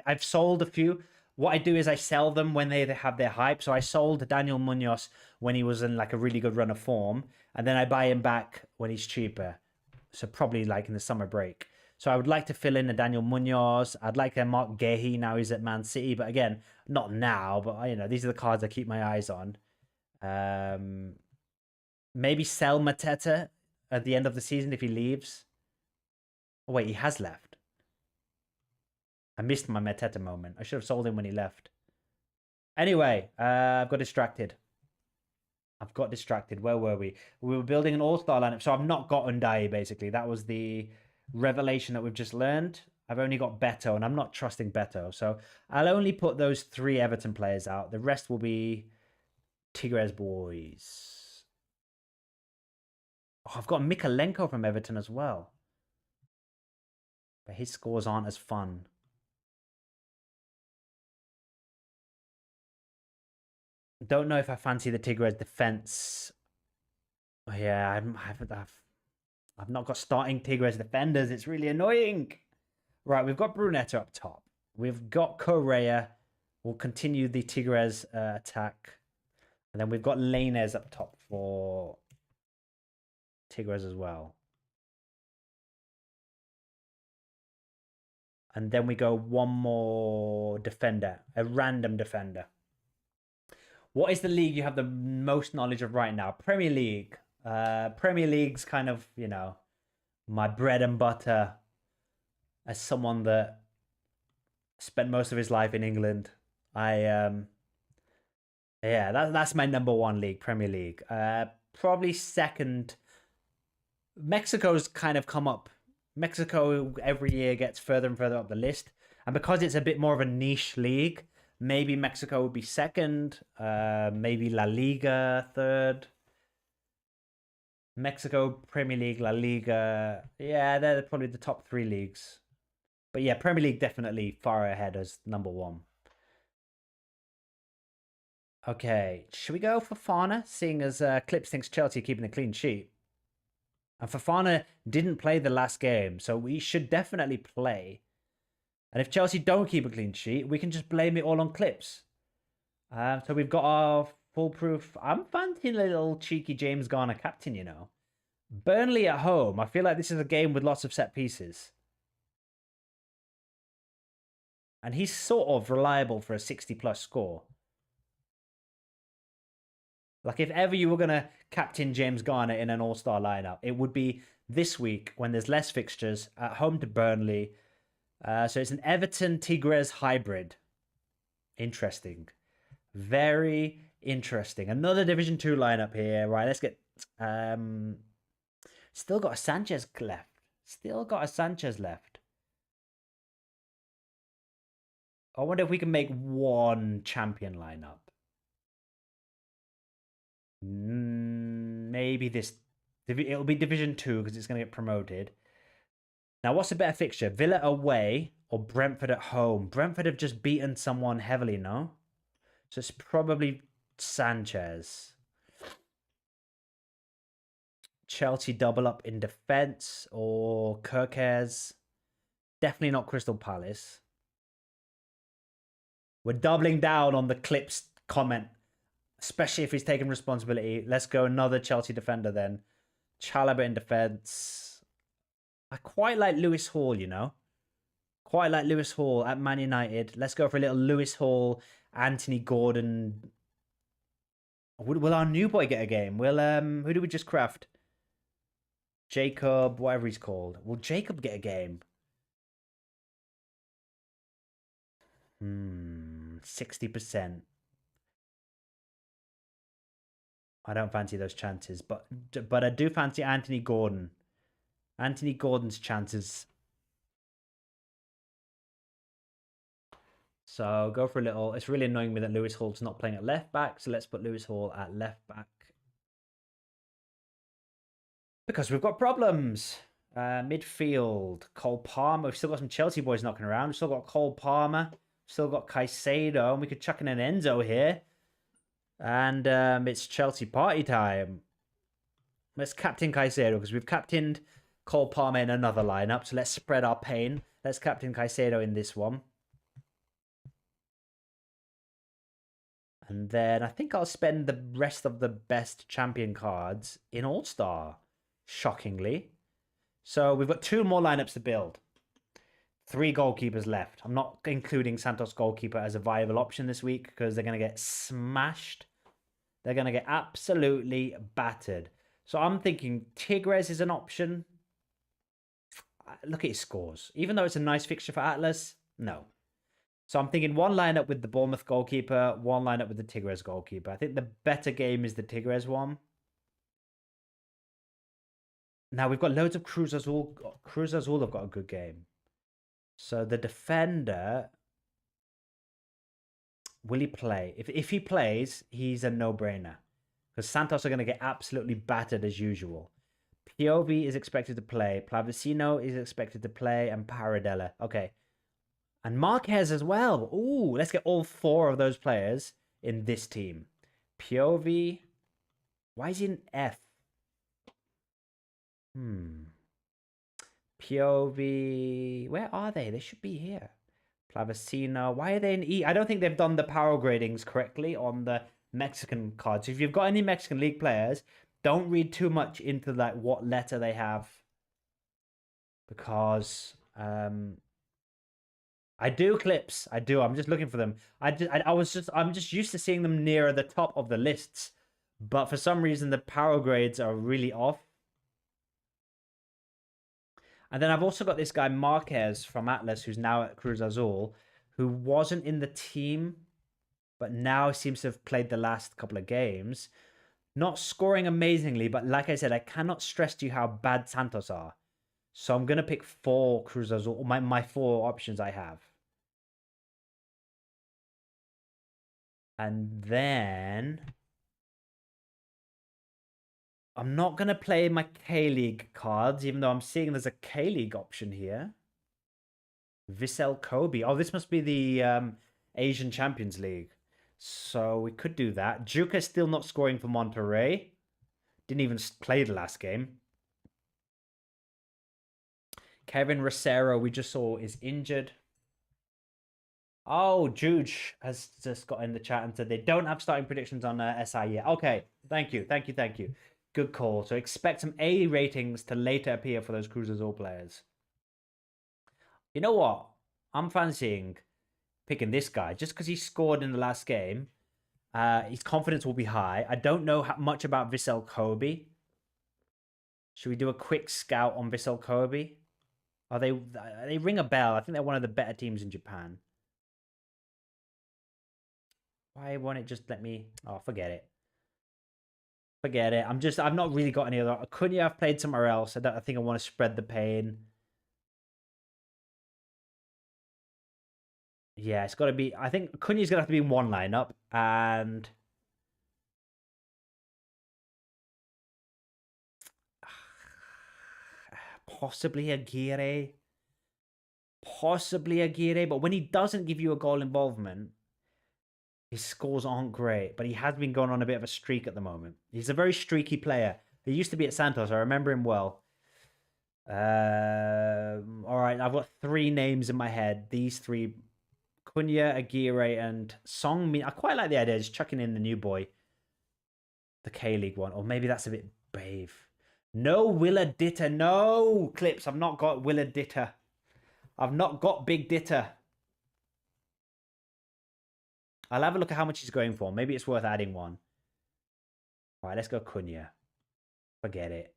Speaker 5: I've sold a few. What I do is I sell them when they have their hype. So I sold Daniel Munoz when he was in like a really good run of form. And then I buy him back when he's cheaper. So probably like in the summer break. So I would like to fill in a Daniel Munoz. I'd like a Mark Gehi. Now he's at Man City. But again, not now. But, these are the cards I keep my eyes on. Maybe sell Mateta at the end of the season if he leaves. Oh, wait, he has left. I missed my Mateta moment. I should have sold him when he left. Anyway, I've got distracted. Where were we? We were building an all-star lineup. So I've not got Undai, basically. That was the revelation that we've just learned. I've only got Beto, and I'm not trusting Beto. So I'll only put those 3 Everton players out. The rest will be Tigres boys. Oh, I've got Mikalenko from Everton as well. But his scores aren't as fun. Don't know if I fancy the Tigres defense. Oh, yeah, I've not got starting Tigres defenders. It's really annoying. Right, we've got Brunetto up top. We've got Correa. We'll continue the Tigres attack. And then we've got Lainez up top for Tigres as well. And then we go one more defender, a random defender. What is the league you have the most knowledge of right now? Premier League. Premier League's kind of, my bread and butter as someone that spent most of his life in England. Yeah, that's my number one league, Premier League. Probably second. Mexico's kind of come up. Mexico every year gets further and further up the list. And because it's a bit more of a niche league, maybe Mexico would be second. Maybe La Liga third. Mexico, Premier League, La Liga. Yeah, they're probably the top 3 leagues. But yeah, Premier League definitely far ahead as number 1. Okay, should we go for Fafana, seeing as Clips thinks Chelsea keeping a clean sheet? And Fafana didn't play the last game, so we should definitely play. And if Chelsea don't keep a clean sheet, we can just blame it all on Clips. So we've got our foolproof. I'm fancying a little cheeky James Garner captain, you know. Burnley at home. I feel like this is a game with lots of set pieces. And he's sort of reliable for a 60-plus score. Like, if ever you were going to captain James Garner in an all-star lineup, it would be this week when there's less fixtures at home to Burnley. So it's an Everton-Tigres hybrid. Interesting. Very interesting. Another Division 2 lineup here. Right, let's get... Still got a Sanchez left. Still got a Sanchez left. I wonder if we can make one champion lineup. Maybe this. It'll be Division 2 because it's going to get promoted. Now, what's a better fixture? Villa away or Brentford at home? Brentford have just beaten someone heavily, no? So it's probably Sanchez. Chelsea double up in defence or Kirkes. Definitely not Crystal Palace. We're doubling down on the Clips comment, especially if he's taking responsibility. Let's go another Chelsea defender then. Chalobah in defence. I quite like Lewis Hall, you know. Quite like Lewis Hall at Man United. Let's go for a little Lewis Hall, Anthony Gordon. Will our new boy get a game? Will who do we just craft? Jacob, whatever he's called. Will Jacob get a game? 60%. I don't fancy those chances, but I do fancy Anthony Gordon. Anthony Gordon's chances. So go for a little. It's really annoying me that Lewis Hall's not playing at left back, so let's put Lewis Hall at left back. Because we've got problems. Midfield, Cole Palmer. We've still got some Chelsea boys knocking around. We've still got Cole Palmer. Still got Caicedo, and we could chuck in an Enzo here. And it's Chelsea party time. Let's captain Caicedo, because we've captained Cole Palmer in another lineup. So let's spread our pain. Let's captain Caicedo in this one. And then I think I'll spend the rest of the best champion cards in All-Star. Shockingly. So we've got 2 more lineups to build. 3 goalkeepers left. I'm not including Santos goalkeeper as a viable option this week because they're going to get smashed. They're going to get absolutely battered. So I'm thinking Tigres is an option. Look at his scores. Even though it's a nice fixture for Atlas, no. So I'm thinking one lineup with the Bournemouth goalkeeper, one lineup with the Tigres goalkeeper. I think the better game is the Tigres one. Now we've got loads of Cruz Azul. Cruz Azul have got a good game. So the defender, will he play? If he plays, he's a no-brainer. Because Santos are going to get absolutely battered as usual. Piovi is expected to play. Plavicino is expected to play. And Paradella. Okay. And Marquez as well. Ooh, let's get all 4 of those players in this team. Piovi. Why is he in F? Piovi. Where are they? They should be here. Plavicino. Why are they in E? I don't think they've done the power gradings correctly on the Mexican cards. So if you've got any Mexican League players, don't read too much into like what letter they have. Because I do Clips. I do. I'm just looking for them. I'm just used to seeing them near the top of the lists. But for some reason the power grades are really off. And then I've also got this guy Marquez from Atlas, who's now at Cruz Azul, who wasn't in the team, but now seems to have played the last couple of games. Not scoring amazingly, but like I said, I cannot stress to you how bad Santos are. So I'm going to pick 4 Cruz Azul, my 4 options I have. And then I'm not going to play my K-League cards, even though I'm seeing there's a K-League option here. Vissel Kobe. Oh, this must be the Asian Champions League. So we could do that. Juka's still not scoring for Monterrey. Didn't even play the last game. Kevin Rosero, we just saw, is injured. Oh, Juge has just got in the chat and said they don't have starting predictions on SI yet. Okay, thank you. Good call. So expect some A ratings to later appear for those Cruz Azul players. You know what? I'm fancying picking this guy just because he scored in the last game. His confidence will be high. I don't know much about Vissel Kobe. Should we do a quick scout on Vissel Kobe? They ring a bell. I think they're one of the better teams in Japan. Why won't it just let me? Oh, forget it. Forget it. I've not really got any other. Couldn't have played somewhere else? I think I want to spread the pain. Yeah, it's got to be. I think Cunha's gonna have to be in one lineup, and possibly Aguirre. Possibly Aguirre, but when he doesn't give you a goal involvement, his scores aren't great. But he has been going on a bit of a streak at the moment. He's a very streaky player. He used to be at Santos. I remember him well. All right, I've got 3 names in my head. These 3. Cunha, Aguirre, and Song Min. I quite like the idea of just chucking in the new boy. The K-League one. Or maybe that's a bit brave. No Willa Ditter. No, Clips. I've not got Willa Ditter. I've not got Big Ditter. I'll have a look at how much he's going for. Maybe it's worth adding one. All right, let's go Cunha. Forget it.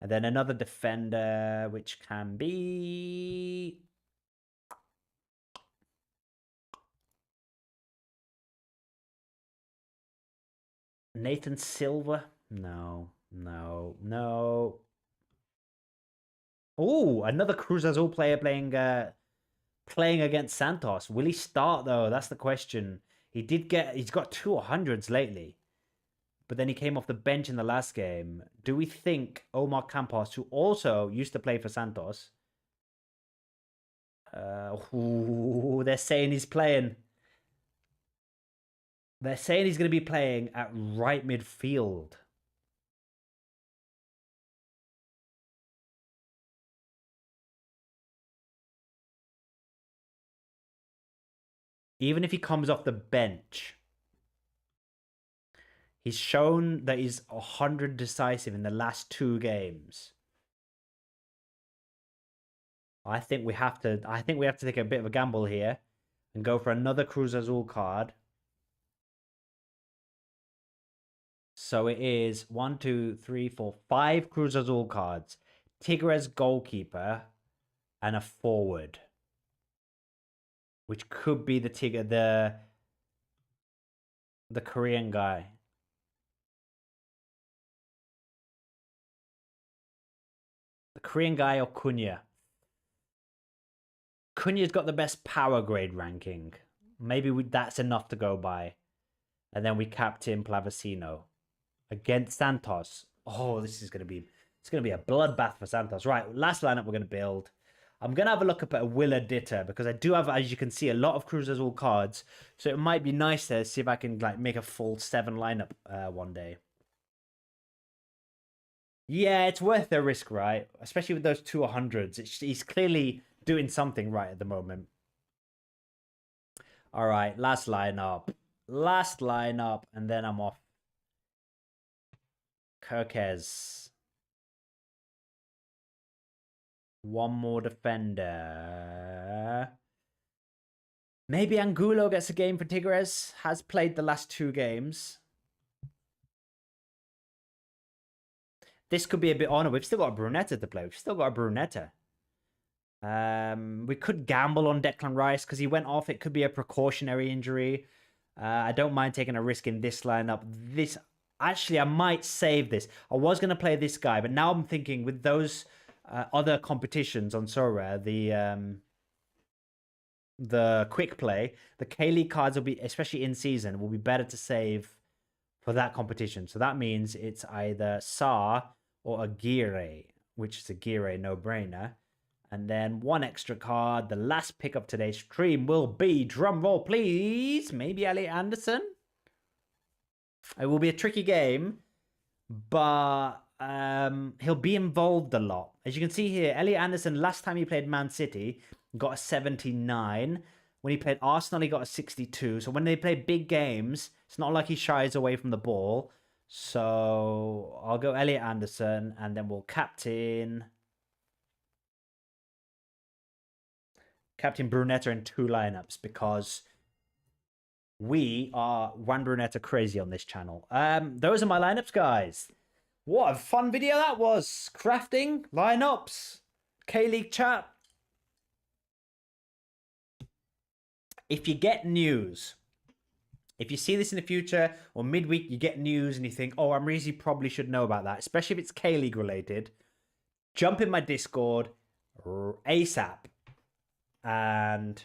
Speaker 5: And then another defender, which can be... Nathan Silva? No. Oh, another Cruz Azul player playing against Santos. Will he start though? That's the question. He's got 200s lately. But then he came off the bench in the last game. Do we think Omar Campos, who also used to play for Santos, they're saying he's playing. They're saying he's going to be playing at right midfield. Even if he comes off the bench, he's shown that he's 100 decisive in the last 2 games. I think we have to take a bit of a gamble here and go for another Cruz Azul card. So it is 1, 2, 3, 4, 5 Cruz Azul cards. Tigres goalkeeper and a forward. Which could be the Korean guy. The Korean guy or Cunha. Cunha's got the best power grade ranking. Maybe that's enough to go by. And then we captain Plavecino against Santos. Oh, it's gonna be a bloodbath for Santos. Right, last lineup we're gonna build. I'm gonna have a look up at a Willa Ditter because I do have, as you can see, a lot of Cruz Azul cards. So it might be nice to see if I can like make a full 7 lineup one day. Yeah, it's worth the risk, right? Especially with those 200s. He's clearly doing something right at the moment. All right, last lineup, and then I'm off. Kirkes. One more defender. Maybe Angulo gets a game for Tigres. Has played the last 2 games. This could be a bit on. We've still got a Brunetta to play. We could gamble on Declan Rice because he went off. It could be a precautionary injury. I don't mind taking a risk in this lineup. Actually, I might save this. I was going to play this guy, but now I'm thinking with those other competitions on Sorare, the quick play, the K-League cards will be, especially in season, will be better to save for that competition. So that means it's either Sa or Aguirre, which is Aguirre, no-brainer. And then one extra card. The last pick of today's stream will be, drum roll please, maybe Elliot Anderson. It will be a tricky game, but he'll be involved a lot. As you can see here, Elliot Anderson, last time he played Man City, got a 79. When he played Arsenal, he got a 62. So when they play big games, it's not like he shies away from the ball. So I'll go Elliot Anderson, and then we'll captain Brunetta in 2 lineups because we are Juan Brunetta crazy on this channel. Those are my lineups, guys. What a fun video that was. Crafting, lineups, K-League chat. If you get news, if you see this in the future or midweek, you get news and you think, oh, Amreezy probably should know about that, especially if it's K-League related, jump in my Discord ASAP and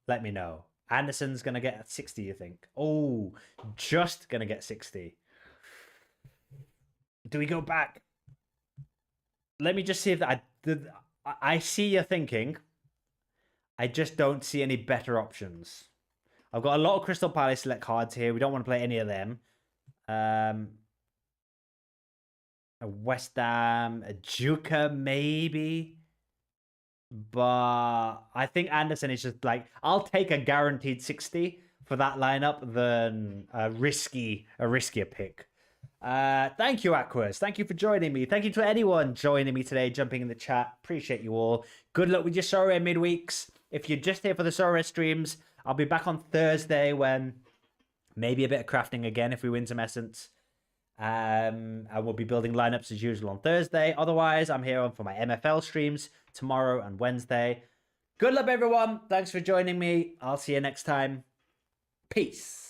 Speaker 5: let me know. Anderson's going to get 60, you think? Oh, just going to get 60. Do we go back? Let me just see if I see you thinking. I just don't see any better options. I've got a lot of Crystal Palace select cards here. We don't want to play any of them. A West Ham, a Juka maybe. But I think Anderson is just like, I'll take a guaranteed 60 for that lineup than a riskier pick. Thank you, Aquas. Thank you for joining me. Thank you to anyone joining me today, jumping in the chat. Appreciate you all. Good luck with your Sorare midweeks. If you're just here for the Sorare streams, I'll be back on Thursday when maybe a bit of crafting again if we win some essence. And we'll be building lineups as usual on Thursday. Otherwise, I'm here for my MFL streams tomorrow and Wednesday. Good luck, everyone. Thanks for joining me. I'll see you next time. Peace.